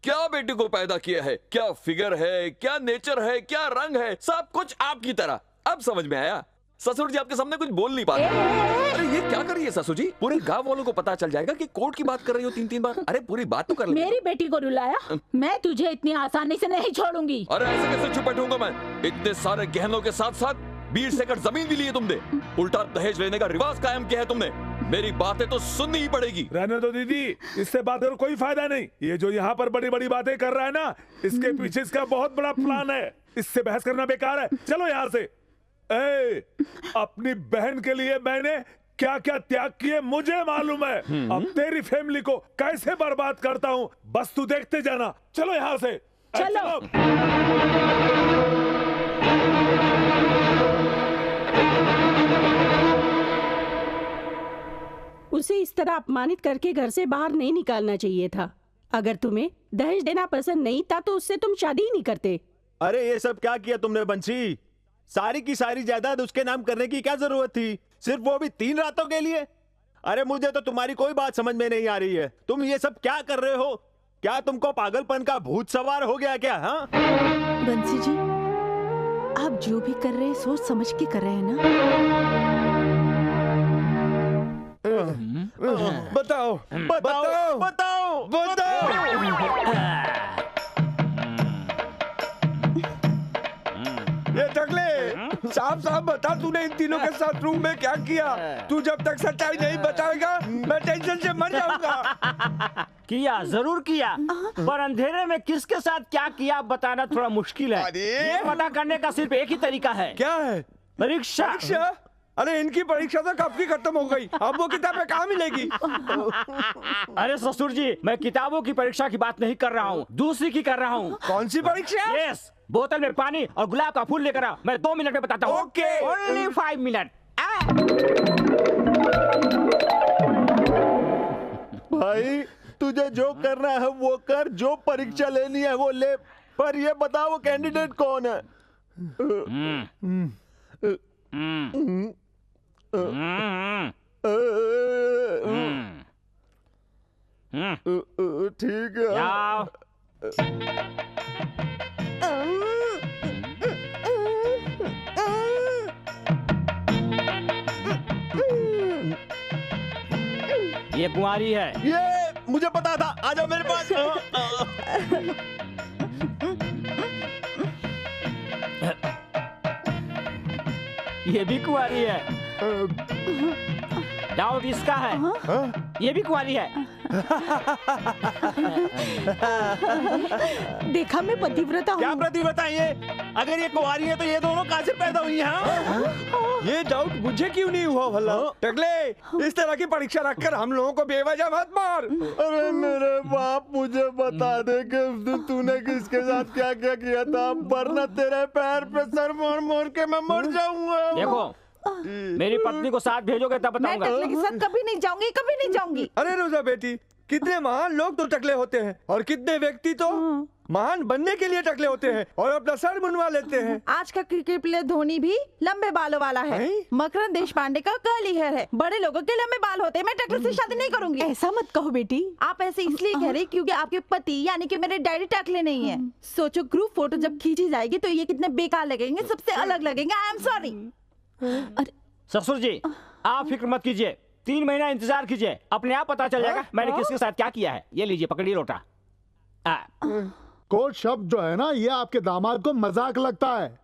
क्या बेटी को पैदा किया है, क्या फिगर है, क्या नेचर है, क्या रंग है, सब कुछ आपकी तरह। अब समझ में आया? ससुर जी आपके सामने कुछ बोल नहीं पाते। अरे ये क्या कर रही है ससुर जी? पूरे गांव वालों को पता चल जाएगा कि कोर्ट की बात कर रही हो 3-3 बार। अरे पूरी बात तो कर ले। मेरी बेटी को रुलाया? मैं तुझे इतनी आसानी से नहीं छोड़ूंगी। अरे ऐसे कैसे चुप बैठूंगा मैं? इतने सारे गहनों के साथ साथ 20 एकड़ जमीन भी ली है तुमने। उल्टा दहेज लेने का रिवाज कायम किया है तुमने। मेरी बातें तो सुननी ही पड़ेगी। रहने दो दीदी, इससे बात कर कोई फायदा नहीं। ये जो यहाँ पर बड़ी बड़ी बातें कर रहा है ना, इसके पीछे इसका बहुत बड़ा प्लान है। इससे बहस करना बेकार है। चलो यहाँ से। अपनी बहन के लिए मैंने क्या क्या त्याग किए मुझे मालूम है। अब तेरी फैमिली को कैसे बर्बाद करता हूँ बस तू देखते जाना। चलो यहाँ से। चलो। उसे इस तरह अपमानित करके घर से बाहर नहीं निकालना चाहिए था। अगर तुम्हें दहेज देना पसंद नहीं था तो उससे तुम शादी ही नहीं करते। अरे ये सब क्या किया तुमने बंसी? सारी की सारी जायदाद उसके नाम करने की क्या जरूरत थी? सिर्फ वो भी 3 रातों के लिए? अरे मुझे तो तुम्हारी कोई बात समझ में नहीं आ रही है। तुम ये सब क्या कर रहे हो? क्या तुमको पागलपन का भूत सवार हो गया क्या? हाँ बंसी जी, आप जो भी कर रहे हैं सोच समझ के कर रहे हैं ना? बताओ बताओ बताओ बताओ। ये टकले साफ साफ बता, तूने इन तीनों के साथ रूम में क्या किया? तू जब तक सच्चाई नहीं बताएगा मैं टेंशन से मर जाऊंगा। किया, जरूर किया, पर अंधेरे में किसके साथ क्या किया बताना थोड़ा मुश्किल है। ये पता करने का सिर्फ एक ही तरीका है। क्या है? परीक्षा। अरे इनकी परीक्षा तो कब की खत्म हो गई, अब वो किताबें कहाँ मिलेगी? अरे ससुर जी, मैं किताबों की परीक्षा की बात नहीं कर रहा हूँ, दूसरी की कर रहा हूँ। कौन सी परीक्षा? यस, बोतल में पानी और गुलाब का फूल लेकर आ, मैं 2 मिनट में बताता हूँ। ओके। Only 5 minute. भाई तुझे जो करना है वो कर, जो परीक्षा लेनी है वो ले, पर ये बता वो कैंडिडेट कौन है? ठीक है। ये कुंवारी है। ये मुझे पता था, आ जाओ मेरे पास। ये भी कुंवारी है। डाउट इसका है। ये भी कुंवारी है। देखा मैं पतिव्रता हूँ। क्या पतिव्रता है ये? अगर ये कुंवारी है तो ये दोनों कहाँ से पैदा हुई हैं? ये डाउट मुझे क्यों नहीं हुआ भला? टकले, इस तरह की परीक्षा रखकर हम लोगों को बेवजह मत मार। अरे मेरे बाप, मुझे बता दे कि उस दिन तूने किसके साथ क्या क्या किया था, वरना तेरे पैर पे सर मार मार के मैं मर जाऊंगा। देखो, मेरी पत्नी को साथ भेजोगे तब बताऊंगा। मैं टकले के साथ कभी नहीं जाऊंगी, कभी नहीं जाऊंगी। अरे रोजा बेटी, कितने महान लोग तो टकले होते हैं और कितने व्यक्ति तो महान बनने के लिए टकले होते हैं और अपना सर मुंडवा लेते हैं। आज का क्रिकेट प्लेयर धोनी भी लंबे बालों वाला है। मकरंद देशपांडे का कर्ली हेयर है। बड़े लोगों के लंबे बाल होते हैं। मैं टकले से शादी नहीं करूंगी। ऐसा मत कहो बेटी। आप ऐसे इसलिए कह रही क्योंकि आपके पति यानी कि मेरे डैडी टकले नहीं है। सोचो, ग्रुप फोटो जब खींची जाएगी तो ये कितने बेकार लगेंगे, सबसे अलग लगेंगे। I am sorry. ससुर जी, आप फिक्र मत कीजिए, 3 महीना इंतजार कीजिए, अपने आप पता चल जाएगा मैंने किसके साथ क्या किया है। ये लीजिए, पकड़िए लोटा। कोर्ट शब्द जो है ना, ये आपके दामाद को मजाक लगता है।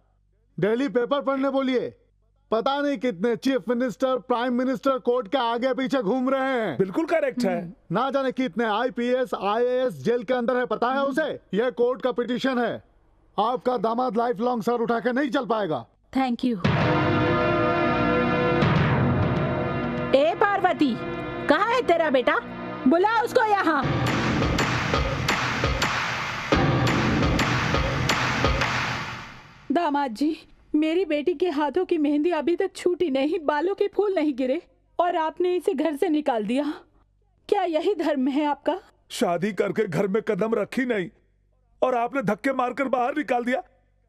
डेली पेपर पढ़ने बोलिए। पता नहीं कितने chief minister, prime minister court के आगे पीछे घूम रहे हैं। बिल्कुल करेक्ट है। ना जाने कितने IPS, IAS जेल के अंदर है, पता है उसे? ये कोर्ट का पिटीशन है। आपका दामाद लाइफ लॉन्ग सर उठा के नहीं चल पाएगा। Thank you. ए पार्वती, कहाँ है तेरा बेटा? बुला उसको यहाँ। दामाद जी, मेरी बेटी के हाथों की मेहंदी अभी तक छूटी नहीं, बालों के फूल नहीं गिरे और आपने इसे घर से निकाल दिया। क्या यही धर्म है आपका? शादी करके घर में कदम रखी नहीं और आपने धक्के मारकर बाहर निकाल दिया।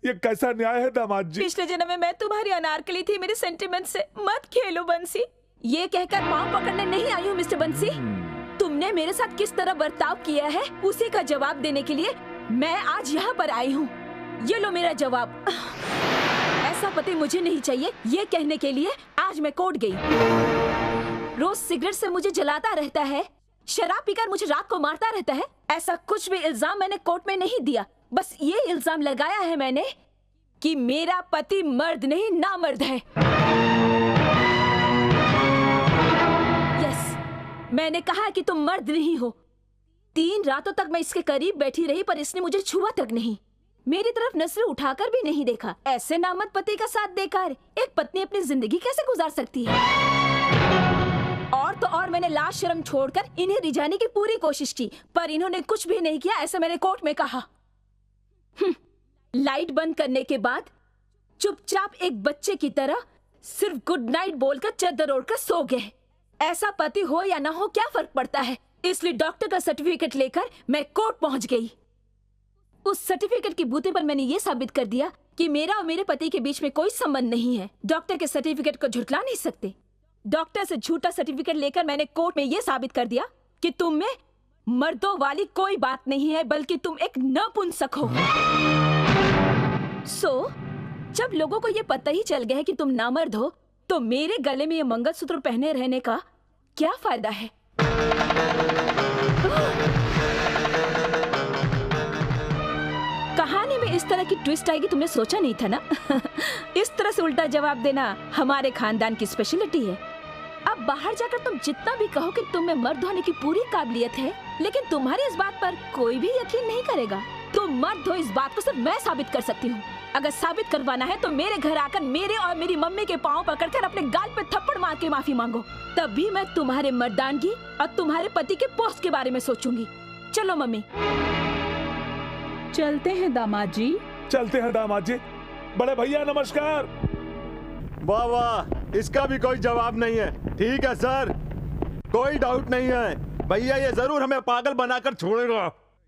ये कैसा न्याय है दामाद जी? पिछले जन्म में मैं तुम्हारी अनारकली थी, मेरे सेंटिमेंट से मत खेलो बंसी। ये कहकर पाँव पकड़ने नहीं आई हूँ मिस्टर बंसी। तुमने मेरे साथ किस तरह बर्ताव किया है उसी का जवाब देने के लिए मैं आज यहाँ पर आई हूँ। ये लो मेरा जवाब। ऐसा पति मुझे नहीं चाहिए, ये कहने के लिए आज मैं कोर्ट गई। रोज सिगरेट से मुझे जलाता रहता है, शराब पीकर मुझे रात को मारता रहता है। ऐसा कुछ भी इल्जाम मैंने कोर्ट में नहीं दिया, बस ये इल्जाम लगाया है मैंने कि मेरा पति मर्द नहीं नामर्द है। यस, मैंने कहा कि तुम मर्द नहीं हो। 3 रातों तक मैं इसके करीब बैठी रही पर इसने मुझे छुआ तक नहीं, मेरी तरफ नजरें उठाकर भी नहीं देखा। ऐसे नामर्द पति का साथ देकर एक पत्नी अपनी जिंदगी कैसे गुजार सकती है? और तो और मैंने लाज शर्म छोड़कर इन्हें रिझाने की पूरी कोशिश की पर इन्होंने कुछ भी नहीं किया, ऐसा मैंने कोर्ट में कहा। लाइट बंद करने के बाद चुपचाप एक बच्चे की तरह सिर्फ गुड नाइट बोलकर चादर ओढ़कर सो गए। ऐसा पति हो या ना हो क्या फर्क पड़ता है? इसलिए डॉक्टर का सर्टिफिकेट लेकर मैं कोर्ट पहुंच गई। उस सर्टिफिकेट की बूते पर मैंने ये साबित कर दिया कि मेरा और मेरे पति के बीच में कोई संबंध नहीं है। डॉक्टर के सर्टिफिकेट को झुठला नहीं सकते। डॉक्टर से झूठा सर्टिफिकेट लेकर मैंने कोर्ट में ये साबित कर दिया कि तुम में मर्दों वाली कोई बात नहीं है, बल्कि तुम एक नपुंसक हो। जब लोगों को ये पता ही चल गया है कि तुम नामर्द हो, तो मेरे गले में ये मंगलसूत्र पहने रहने का क्या फायदा है? कहानी में इस तरह की ट्विस्ट आएगी तुमने सोचा नहीं था ना? इस तरह से उल्टा जवाब देना हमारे खानदान की स्पेशलिटी है। अब बाहर जाकर तुम जितना भी कहो कि तुम में मर्द होने की पूरी काबिलियत है, लेकिन तुम्हारी इस बात पर कोई भी यकीन नहीं करेगा। तुम मर्द हो इस बात को सिर्फ मैं साबित कर सकती हूँ। अगर साबित करवाना है तो मेरे घर आकर मेरे और मेरी मम्मी के पाँव पकड़कर अपने गाल पे थप्पड़ मार के माफी मांगो, तभी मैं तुम्हारे मर्दानगी और तुम्हारे पति के पोस्ट के बारे में सोचूंगी। चलो मम्मी। चलते हैं दामाद जी। चलते हैं दामाद जी। बड़े भैया नमस्कार। वाह वाह, इसका भी कोई जवाब नहीं है। ठीक है सर, कोई डाउट नहीं है। भैया ये जरूर हमें पागल बनाकर छोड़ेगा।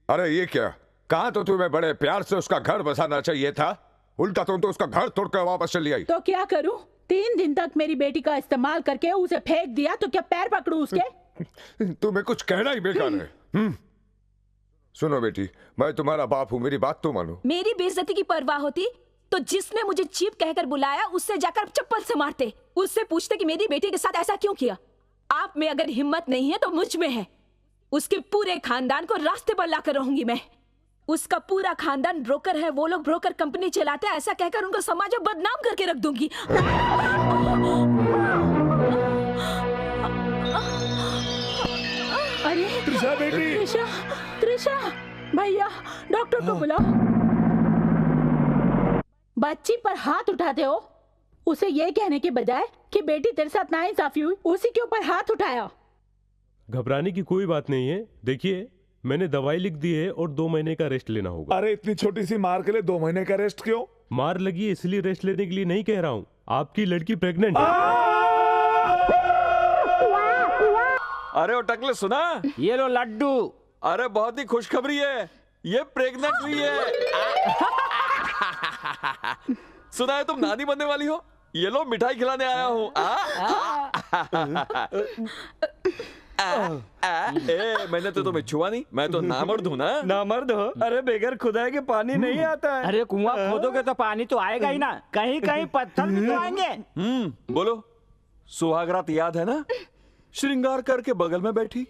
अरे ये क्या, कहा तो तुम्हें बड़े प्यार से उसका घर बसाना चाहिए था, उल्टा तुम तो उसका घर तोड़कर वापस चली आई। तो क्या करूं? 3 दिन तक मेरी बेटी का इस्तेमाल करके उसे फेंक दिया, तो क्या पैर पकड़ूं उसके? तुम्हें कुछ कहना ही बेकार है। सुनो बेटी, मैं तुम्हारा बाप हूँ, मेरी बात तो मानो। मेरी बेइज्जती की परवाह होती तो जिसने मुझे चीप कहकर बुलाया उससे जाकर चप्पल से मारते, उससे पूछते कि मेरी बेटी के साथ ऐसा क्यों किया। आप में अगर हिम्मत नहीं है तो मुझ में है। उसके पूरे खानदान को रास्ते पर लाकर रहूंगी मैं। उसका पूरा खानदान ब्रोकर है, वो लोग ब्रोकर कंपनी चलाते हैं, ऐसा कहकर उनको समाज में बदनाम करके रख दूंगी। अरे त्रिशा बेटी। त्रिशा, त्रिशा, भैया डॉक्टर को बुलाओ। बच्ची पर हाथ उठाते हो, उसे ये कहने के बजाय कि बेटी तेरे साथ नाइंसाफी हुई, उसी के ऊपर हाथ उठाया। घबराने की कोई बात नहीं है। देखिए, मैंने दवाई लिख दी है और 2 महीने का रेस्ट लेना होगा। अरे इतनी छोटी सी मार के लिए 2 महीने का रेस्ट क्यों? मार लगी है इसलिए रेस्ट लेने के लिए नहीं कह रहा हूँ। आपकी लड़की प्रेग्नेंट है। अरे ओ टकले सुना? ये लो लड्डू। अरे बहुत ही खुशखबरी है, ये प्रेग्नेंट हुई है। सुना है तुम नानी बनने वाली हो? ये लो मिठाई खिलाने आया हूँ। मैंने तो तुम्हें छुआ नहीं, मैं तो नामर्द हूँ ना। नामर्द हो? अरे बेगर खुदाई के पानी नहीं आता है। अरे कुआं खोदोगे तो पानी तो आएगा ही ना, कहीं कहीं पत्थर भी तो आएंगे। बोलो, सुहागरात याद है ना? श्रृंगार करके बगल में बैठी,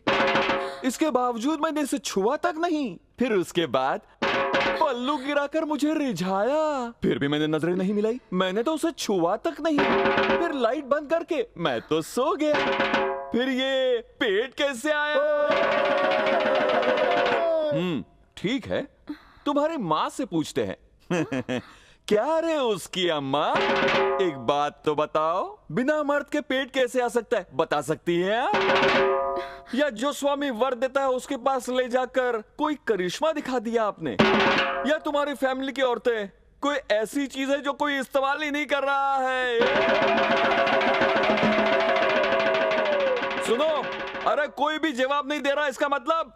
इसके बावजूद मैंने इसे छुआ तक नहीं। फिर उसके बाद पल्लू गिराकर मुझे रिझाया, फिर भी मैंने नजरें नहीं मिलाई। मैंने तो उसे छुआ तक नहीं। फिर लाइट बंद करके मैं तो सो गया। फिर ये पेट कैसे आया? ठीक है, तुम्हारी माँ से पूछते हैं। क्या रे उसकी अम्मा, एक बात तो बताओ, बिना मर्द के पेट कैसे आ सकता है? बता सकती है आप? या जो स्वामी वर देता है उसके पास ले जाकर कोई करिश्मा दिखा दिया आपने? या तुम्हारी फैमिली की औरतें कोई ऐसी चीज है जो कोई इस्तेमाल ही नहीं कर रहा है? सुनो, अरे कोई भी जवाब नहीं दे रहा, इसका मतलब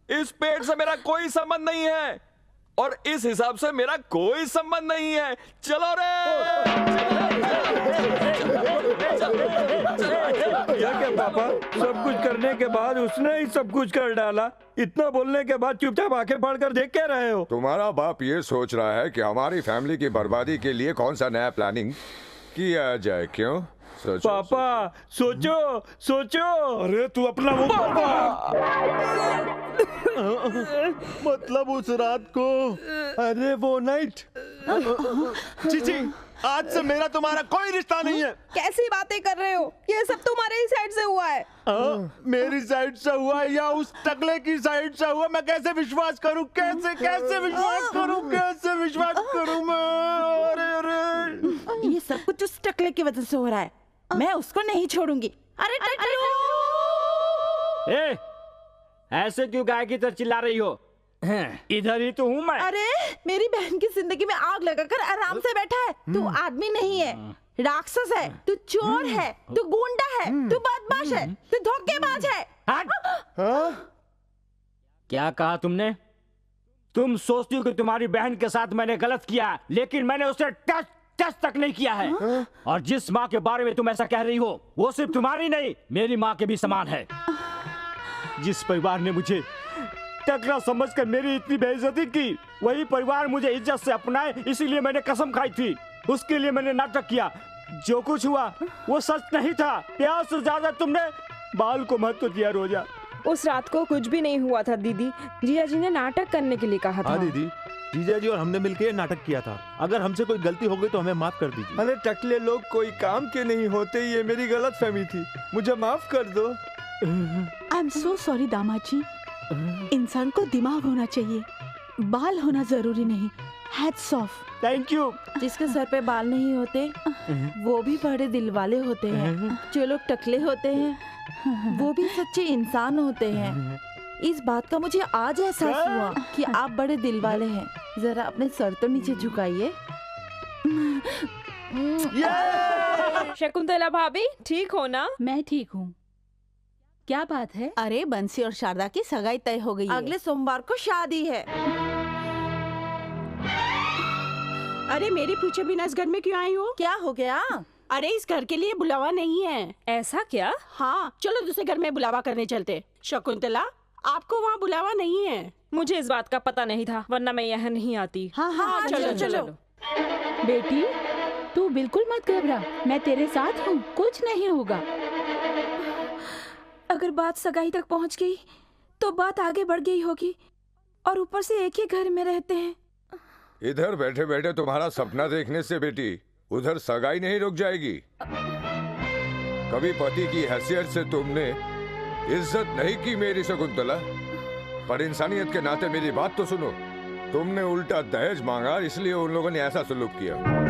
इस पेट से मेरा कोई संबंध नहीं है और इस हिसाब से मेरा कोई संबंध नहीं है। चलो रे। क्या पापा, सब कुछ करने के बाद उसने ही सब कुछ कर डाला। इतना बोलने के बाद चुपचाप आंखें फाड़ कर देख क्या रहे हो? तुम्हारा बाप ये सोच रहा है कि हमारी फैमिली की बर्बादी के लिए कौन सा नया प्लानिंग किया जाए। क्यों? सोचो, पापा सोचो सोचो। अरे तू अपना वो मतलब उस रात को, अरे वो नाइट। चीची, आज से मेरा तुम्हारा कोई रिश्ता नहीं है। कैसी बातें कर रहे हो? ये सब तुम्हारे ही साइड से हुआ है। मेरी साइड से हुआ है या उस टकले की साइड से हुआ? मैं कैसे विश्वास करूं? कैसे विश्वास करूं? कैसे विश्वास करूं मैं? अरे अरे, ये सब कुछ उस टकले की वजह से हो रहा है। मैं उसको नहीं छोड़ूंगी। अरे ए, ऐसे क्यों गाय की तरह चिल्ला रही हो? इधर ही तो हूँ मैं। अरे मेरी बहन की जिंदगी में आग लगाकर आराम से बैठा है। तू आदमी नहीं है, राक्षस है, तू चोर है, तू गुंडा है, तू बदमाश है, तू धोखेबाज है। क्या कहा तुमने? तुम सोचती हो कि तुम्हारी बहन के साथ मैंने गलत किया, लेकिन मैंने उसे टच तक नहीं किया है। और जिस माँ के बारे में तुम ऐसा कह रही हो, वो सिर्फ तुम्हारी नहीं, मेरी माँ के भी समान है। जिस परिवार ने मुझे टकरा समझकर मेरी इतनी बेइज्जती की, वही परिवार मुझे इज्जत से अपनाए, इसीलिए मैंने कसम खाई थी उसके लिए मैंने नाटक किया। जो कुछ हुआ वो सच नहीं था। प्यार से ज्यादा तुमने बाल को महत्व दिया रोजा। उस रात को कुछ भी नहीं हुआ था दीदी, जिया जी ने नाटक करने के लिए कहा था। हाँ दीदी, जीजा जी और हमने मिलकर नाटक किया था। अगर हमसे कोई गलती हो गई तो हमें माफ कर दीजिए। अरे टकले लोग कोई काम के नहीं होते, ये मेरी गलतफहमी थी, मुझे माफ कर दो। आई एम सो सॉरी दामाद जी। इंसान को दिमाग होना चाहिए, बाल होना जरूरी नहीं। Hats off. Thank you. जिसके सर पे बाल नहीं होते वो भी बड़े दिल वाले होते हैं। जो लोग टकले होते हैं वो भी सच्चे इंसान होते हैं। इस बात का मुझे आज एहसास हुआ कि आप बड़े दिल वाले हैं। जरा अपने सर तो नीचे झुकाइए। शकुंतला भाभी ठीक हो ना? मैं ठीक हूँ। क्या बात है? अरे बंसी और शारदा की सगाई तय हो गई है। अगले सोमवार को शादी है। अरे मेरे पूछे बिना इस घर में क्यों आई हो? क्या हो गया? अरे इस घर के लिए बुलावा नहीं है। ऐसा क्या? हाँ चलो दूसरे घर में बुलावा करने चलते। शकुंतला आपको वहाँ बुलावा नहीं है। मुझे इस बात का पता नहीं था, वरना मैं यहाँ नहीं आती। हाँ चलो। बेटी तू बिल्कुल मत घबरा, मैं तेरे साथ हूँ, कुछ नहीं होगा। अगर बात सगाई तक पहुंच गई तो बात आगे बढ़ गई होगी, और ऊपर से एक ही घर में रहते हैं। इधर बैठे बैठे तुम्हारा सपना देखने से बेटी उधर सगाई नहीं रुक जाएगी। कभी पति की हैसियत से तुमने इज्जत नहीं की मेरी शकुंतला, पर इंसानियत के नाते मेरी बात तो सुनो। तुमने उल्टा दहेज मांगा, इसलिए उन लोगों ने ऐसा सलूक किया।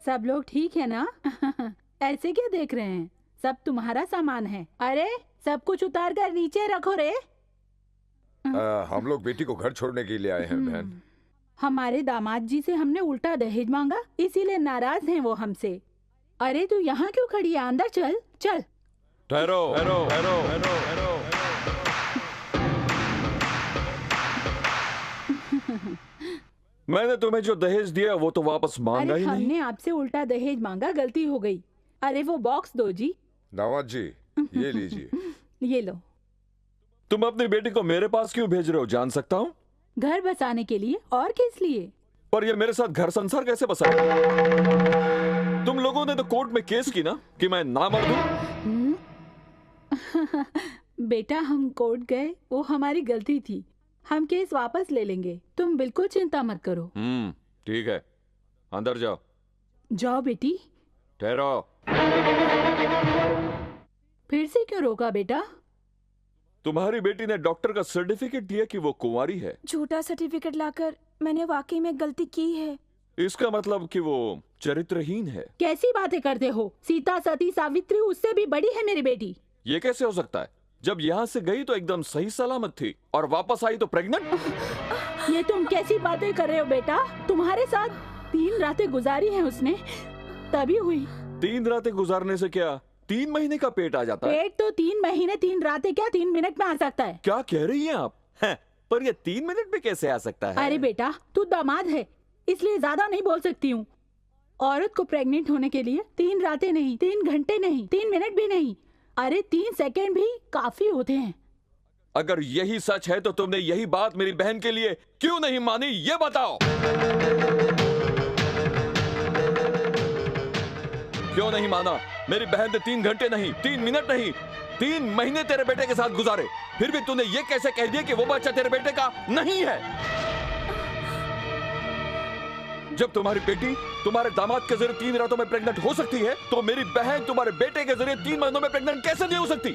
सब लोग ठीक है ना? ऐसे क्या देख रहे हैं? सब तुम्हारा सामान है। अरे सब कुछ उतार कर नीचे रखो रे। हम लोग बेटी को घर छोड़ने के लिए आए हैं बहन। हमारे दामाद जी से हमने उल्टा दहेज मांगा, इसीलिए नाराज हैं वो हमसे। अरे तू यहाँ क्यों खड़ी है? अंदर चल चल। ठहरो। मैंने तुम्हें जो दहेज दिया वो तो वापस मांगा ही नहीं। हमने आपसे उल्टा दहेज मांगा, गलती हो गई। अरे वो बॉक्स दो जी। दामाद जी ये लीजिए। ये लो। तुम अपनी बेटी को मेरे पास क्यों भेज रहे हो, जान सकता हूँ? घर बसाने के लिए, और किस लिए? पर ये मेरे साथ घर संसार कैसे बसाएगा? तुम लोगों ने तो कोर्ट में केस की ना कि मैं नामर्द हूँ। बेटा हम कोर्ट गए, वो हमारी गलती थी। हम केस वापस ले लेंगे, तुम बिल्कुल चिंता मत करो। ठीक है, अंदर जाओ। जाओ बेटी। ठहरो। फिर से क्यों रोका बेटा? तुम्हारी बेटी ने डॉक्टर का सर्टिफिकेट दिया कि वो कुंवारी है। झूठा सर्टिफिकेट लाकर मैंने वाकई में गलती की है। इसका मतलब कि वो चरित्रहीन है। कैसी बातें करते हो? सीता सती सावित्री उससे भी बड़ी है मेरी बेटी। ये कैसे हो सकता है? जब यहाँ से गई तो एकदम सही सलामत थी और वापस आई तो प्रेग्नेंट। ये तुम कैसी बातें कर रहे हो बेटा? तुम्हारे साथ 3 रातें गुजारी हैं उसने, तभी हुई। 3 रातें गुजारने से क्या 3 महीने का पेट आ जाता है? पेट तो 3 महीने 3 रातें क्या 3 मिनट में आ सकता है। क्या कह रही हैं आप? पर ये 3 मिनट में कैसे आ सकता है? अरे बेटा तू दामाद है, इसलिए ज्यादा नहीं बोल सकती हूँ। औरत को प्रेग्नेंट होने के लिए 3 रातें नहीं, 3 घंटे नहीं, 3 मिनट भी नहीं, अरे 3 सेकंड भी काफी होते हैं। अगर यही सच है तो तुमने यही बात मेरी बहन के लिए क्यों नहीं मानी, ये बताओ। क्यों नहीं माना? मेरी बहन ने 3 घंटे नहीं, 3 मिनट नहीं, 3 महीने तेरे बेटे के साथ गुजारे, फिर भी तूने ये कैसे कह दिया कि वो बच्चा तेरे बेटे का नहीं है? जब तुम्हारी बेटी तुम्हारे दामाद के जरिए 3 रातों में प्रेग्नेंट हो सकती है, तो मेरी बहन तुम्हारे बेटे के जरिए 3 महीनों में प्रेग्नेंट कैसे नहीं हो सकती?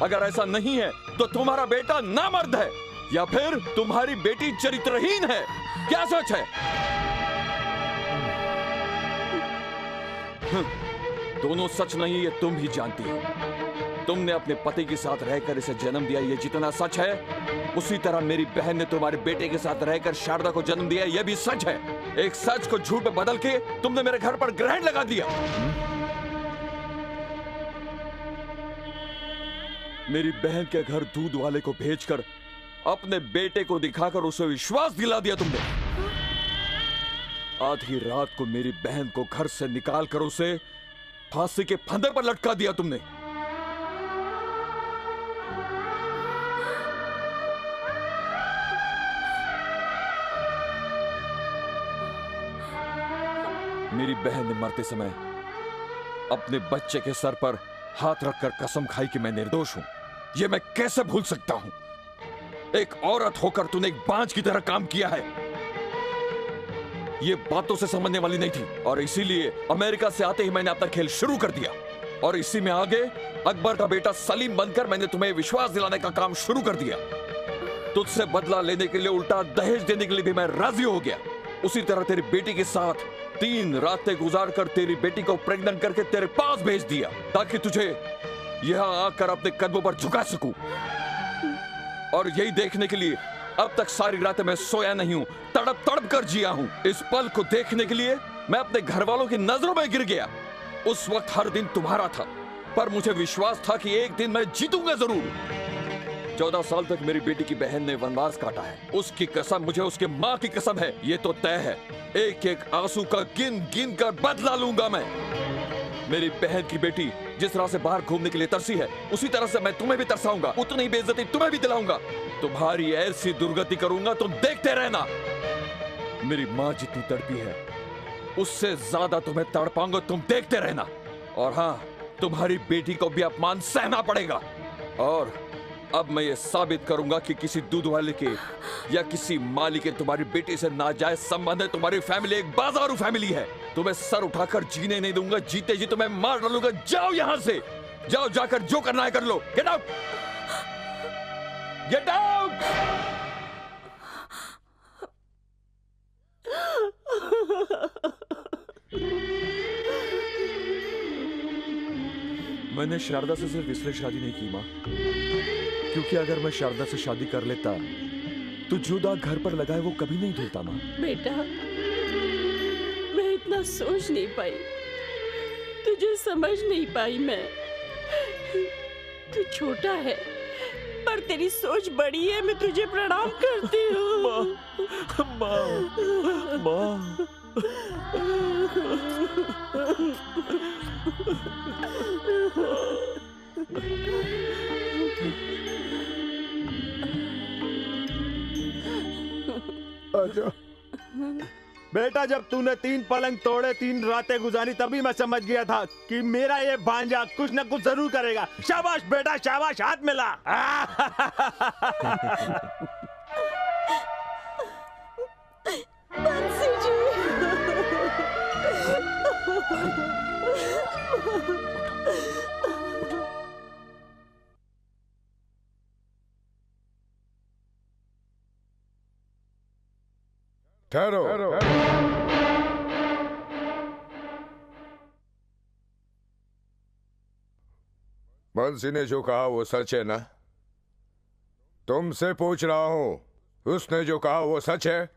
अगर ऐसा नहीं है तो तुम्हारा बेटा नामर्द है या फिर तुम्हारी बेटी चरित्रहीन है। क्या सच है? दोनों सच नहीं, ये तुम भी जानती हो। तुमने अपने पति के साथ रहकर इसे जन्म दिया, ये जितना सच है, उसी तरह मेरी बहन ने तुम्हारे बेटे के साथ रहकर शारदा को जन्म दिया, यह भी सच है। एक सच को झूठ में बदल के तुमने मेरे घर पर ग्रहण लगा दिया। मेरी बहन के घर दूध वाले को भेजकर अपने बेटे को दिखाकर उसे विश्वास दिला दिया तुमने। आधी रात को मेरी बहन को घर से निकाल कर उसे फांसी के फंदे पर लटका दिया तुमने। मेरी बहन ने मरते समय अपने बच्चे के सर पर हाथ रखकर कसम खाई कि मैं निर्दोष हूं। यह मैं कैसे भूल सकता हूं? एक औरत होकर तूने एक बांझ की तरह काम किया है। ये बातों से समझने वाली नहीं थी और इसीलिए अमेरिका से आते ही मैंने अपना खेल शुरू कर दिया। और इसी में आगे अकबर का बेटा सलीम बनकर मैंने तुम्हें विश्वास दिलाने का काम शुरू कर दिया। तुझसे बदला लेने के लिए उल्टा दहेज देने के लिए भी मैं राजी हो गया। उसी तरह तेरी बेटी के साथ 3 रातें गुजार कर तेरी बेटी को प्रेग्नेंट करके तेरे पास भेज दिया ताकि तुझे यहां आकर अपने कदमों पर झुका सकूं। और यही देखने के लिए अब तक सारी रातें मैं सोया नहीं हूं, तड़प तड़प कर जिया हूं। इस पल को देखने के लिए मैं अपने घर वालों की नजरों में गिर गया। उस वक्त हर दिन तुम्हारा था, पर मुझे विश्वास था कि एक दिन मैं जीतूंगा जरूर। 14 साल तक मेरी बेटी की बहन ने वनवास काटा है। उसकी कसम मुझे उसके माँ की कसम है, ये तो तय है। एक एक आंसू का गिन गिन कर बदला लूंगा मैं। मेरी बहन की बेटी जिस तरह से बाहर घूमने के लिए तरसी है, उसी तरह से मैं तुम्हें भी तरसाऊंगा। उतनी ही बेइज्जती तुम्हें भी दिलाऊंगा। तुम्हारी ऐसी दुर्गति करूंगा तुम देखते रहना। मेरी माँ जितनी तड़पी है उससे ज्यादा तुम्हें तड़पाऊंगा, तुम देखते रहना। और हाँ, तुम्हारी बेटी को भी अपमान सहना पड़ेगा। और अब मैं ये साबित करूंगा कि किसी दूध वाले के या किसी माली के तुम्हारी बेटी से नाजायज संबंध है। तुम्हारी फैमिली एक बाजारू फैमिली है। तुम्हें सर उठाकर जीने नहीं दूंगा, जीते जी तुम्हें मार डालूंगा। जाओ यहां से, जाओ, जाकर जो करना है कर लो। Get out, get out. मैंने शारदा से सिर्फ इसलिए शादी नहीं की माँ, क्योंकि अगर मैं शारदा से शादी कर लेता तो जो दाग घर पर लगा है वो कभी नहीं धुलता माँ। बेटा, मैं इतना सोच नहीं पाई, तुझे समझ नहीं पाई मैं। तू छोटा है पर तेरी सोच बड़ी है। मैं तुझे प्रणाम करती हूँ। माँ, माँ। आजा। बेटा, जब तूने 3 पलंग तोड़े, 3 रातें गुजारी, तभी मैं समझ गया था कि मेरा ये भांजा कुछ न कुछ जरूर करेगा। शाबाश बेटा, शाबाश, हाथ मिला। बंसी जी। ठहरो। बंसी ने जो कहा वो सच है ना? तुमसे पूछ रहा हूं, उसने जो कहा वो सच है?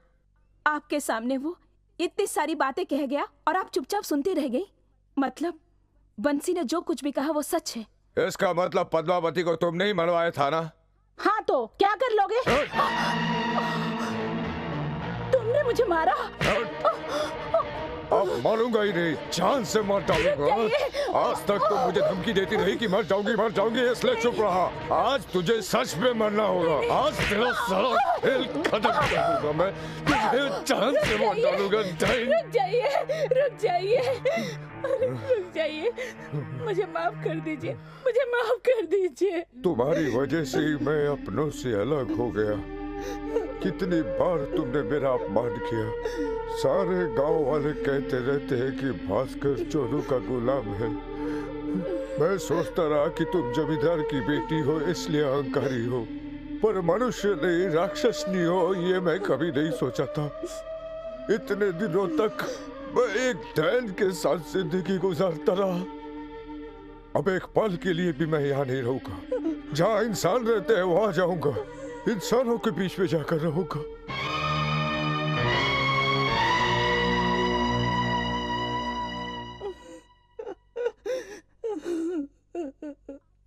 आपके सामने वो इतनी सारी बातें कह गया और आप चुपचाप सुनती रह गई। मतलब बंसी ने जो कुछ भी कहा वो सच है। इसका मतलब पद्मावती को तुमने ही मरवाया था ना? हाँ, तो क्या कर लोगे? तुमने मुझे मारा। अब मारूंगा ही नहीं, जान से मार डालूंगा। आज तक तो मुझे धमकी देती रही कि मर जाऊंगी, इसलिए चुप रहा। आज तुझे सच में मरना होगा। आज तेरा सारा खेल खत्म कर दूंगा मैं। तुझे जान से मार डालूंगा। रुक जाइए। मुझे माफ कर दीजिए, मुझे माफ कर दीजिए। तुम्हारी वजह से ही मैं अपनों से अलग हो गया। कितनी बार तुमने मेरा अपमान किया। सारे गांव वाले कहते रहते हैं कि भास्कर चोरू का गुलाम है। मैं सोचता रहा कि तुम जमींदार की बेटी हो इसलिए अहंकारी हो, पर मनुष्य नहीं, राक्षस नहीं हो, ये मैं कभी नहीं सोचा था। इतने दिनों तक मैं एक दैन के साथ जिंदगी गुजारता रहा। अब एक पल के लिए भी मैं यहाँ नहीं रहूंगा। जहाँ इंसान रहते हैं वहां जाऊंगा, इंसानों के बीच में जाकर रहूंगा।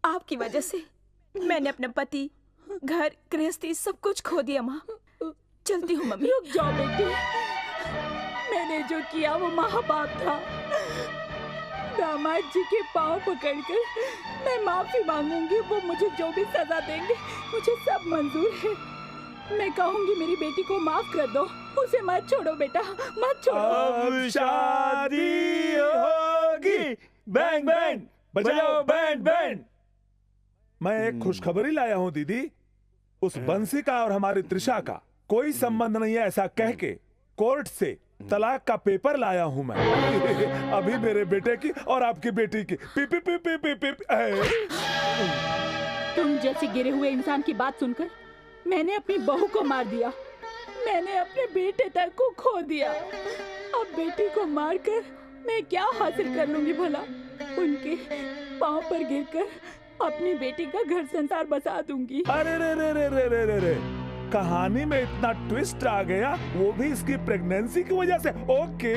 आपकी वजह से मैंने अपने पति, घर, गृहस्थी सब कुछ खो दिया। माँ, चलती हूँ मम्मी। रुक जाओ बेटी, मैंने जो किया वो महापाप था। दामाद जी के पाँव पकड़कर मैं माफी मांगूंगी। वो मुझे जो भी सजा देंगे मुझे सब मंजूर है। मैं कहूंगी मेरी बेटी को माफ कर दो, उसे मत छोड़ो बेटा, मत छोड़ो। अब शादी होगी, बैंड बैंड बजाओ, बैंड बैंड। मैं एक खुशखबरी लाया हूँ दीदी। उस बंसी का और हमारी त्रिशा का कोई संबंध नहीं है ऐसा कह के कोर्ट से तलाक का पेपर लाया हूँ मैं। अभी मेरे बेटे की और आपकी बेटी की P P P P P P. तुम जैसे गिरे हुए इंसान की बात सुनकर मैंने अपनी बहू को मार दिया, मैंने अपने बेटे तक को खो दिया। अब बेटी को मारकर मैं क्या हासिल कर लूंगी भला? उनके पाँव पर गिरकर अपनी बेटी का घर संसार बसा दूंगी। अरे रे रे रे रे रे रे रे, कहानी में इतना ट्विस्ट आ गया, वो भी इसकी प्रेगनेंसी की वजह से। ओके,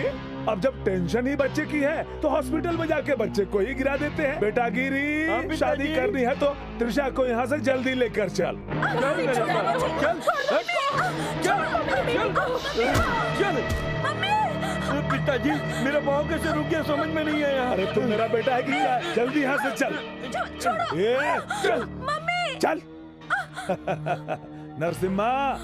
अब जब टेंशन ही बच्चे की है तो हॉस्पिटल में जाके बच्चे को ही गिरा देते हैं। बेटा गिरी, शादी करनी है तो त्रिशा को यहाँ से जल्दी लेकर चल। पिताजी, मेरा पाँव कैसे रुक गया समझ में नहीं आया। अरे तू मेरा बेटा है कि जल्दी यहाँ से चल। चल नरसिम्हा,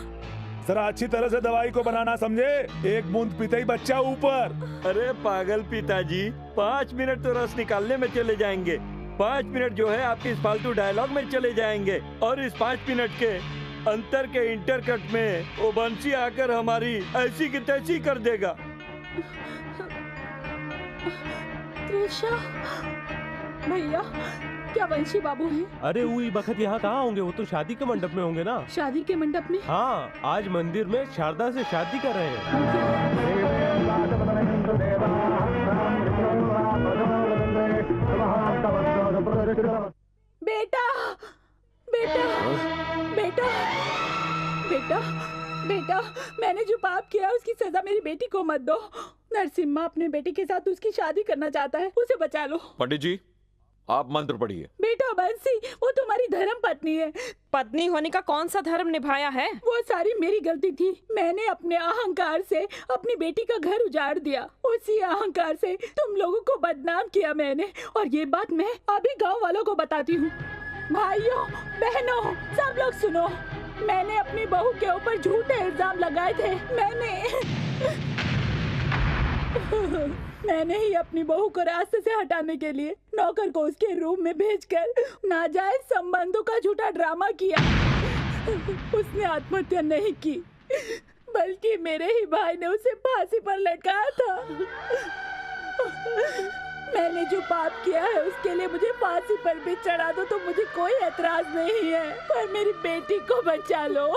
जरा अच्छी तरह से दवाई को बनाना समझे। एक बूंद पीते ही बच्चा ऊपर। अरे पागल पिताजी, 5 मिनट तो रस निकालने में चले जाएंगे, 5 मिनट जो है आपके इस फालतू डायलॉग में चले जाएंगे, और इस 5 मिनट के अंतर के इंटरकट में वो बंसी आकर हमारी ऐसी की तैसी कर देगा। त्रिशा भैया, क्या वंशी बाबू हैं? अरे वही बखत यहाँ कहाँ होंगे? वो तो शादी के मंडप में होंगे ना। शादी के मंडप में? हाँ, आज मंदिर में शारदा से शादी कर रहे हैं। बेटा बेटा बेटा बेटा बेटा, मैंने जो पाप किया उसकी सजा मेरी बेटी को मत दो। नरसिम्हा अपने बेटे के साथ उसकी शादी करना चाहता है, उसे बचा लो। पंडित जी, आप मंत्र पढ़िए। बेटा बंसी, वो तुम्हारी धर्म पत्नी है। पत्नी होने का कौन सा धर्म निभाया है? वो सारी मेरी गलती थी। मैंने अपने अहंकार से अपनी बेटी का घर उजाड़ दिया। उसी अहंकार से तुम लोगों को बदनाम किया मैंने, और ये बात मैं अभी गांव वालों को बताती हूँ। भाइयों बहनों, सब लोग सुनो, मैंने अपनी बहू के ऊपर झूठे इल्जाम लगाए थे। मैंने ही अपनी बहू को रास्ते से हटाने के लिए नौकर को उसके रूम में भेजकर नाजायज संबंधों का झूठा ड्रामा किया। उसने आत्महत्या नहीं की, बल्कि मेरे ही भाई ने उसे फांसी पर लटकाया था। मैंने जो पाप किया है उसके लिए मुझे फांसी पर भी चढ़ा दो तो मुझे कोई एतराज नहीं है, पर मेरी बेटी को बचा लो।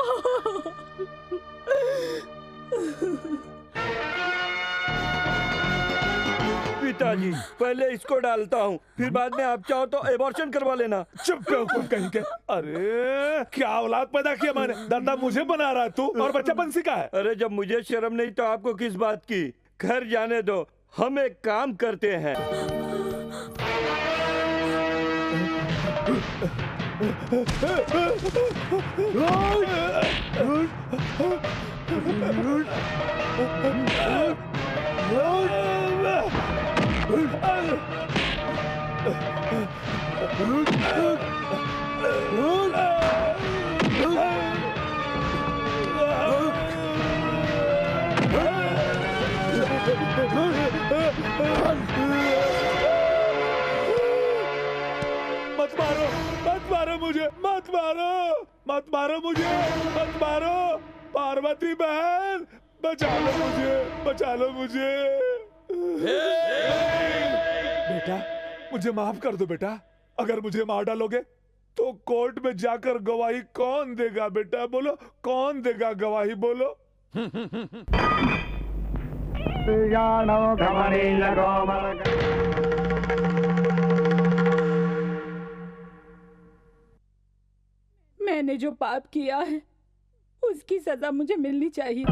पिताजी, पहले इसको डालता हूँ, फिर बाद में आप चाहो तो एबॉर्शन करवा लेना। चुप बेवकूफ कहीं के। अरे क्या औलाद पैदा किया मैंने? दादा मुझे बना रहा है तू, और बच्चा बंसी का है। अरे जब मुझे शर्म नहीं तो आपको किस बात की? घर जाने दो, हम एक काम करते हैं। मत मारो, मत मारो मुझे, मत मारो, मत मारो मुझे, मत मारो। पार्वती बहन, बचा लो मुझे, बचा लो मुझे। बेटा मुझे माफ कर दो बेटा। अगर मुझे मार डालोगे तो कोर्ट में जाकर गवाही कौन देगा? बेटा बोलो, कौन देगा गवाही? बोलो। मैंने जो पाप किया है उसकी सजा मुझे मिलनी चाहिए।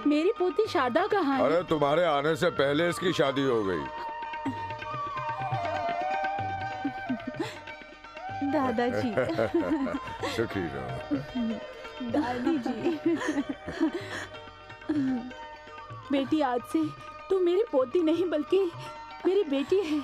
मेरी पोती शारदा कहाँ है? अरे तुम्हारे आने से पहले इसकी शादी हो गई। दादाजी। सुखी रहो। दादी जी। बेटी, आज से तू मेरी पोती नहीं बल्कि मेरी बेटी है।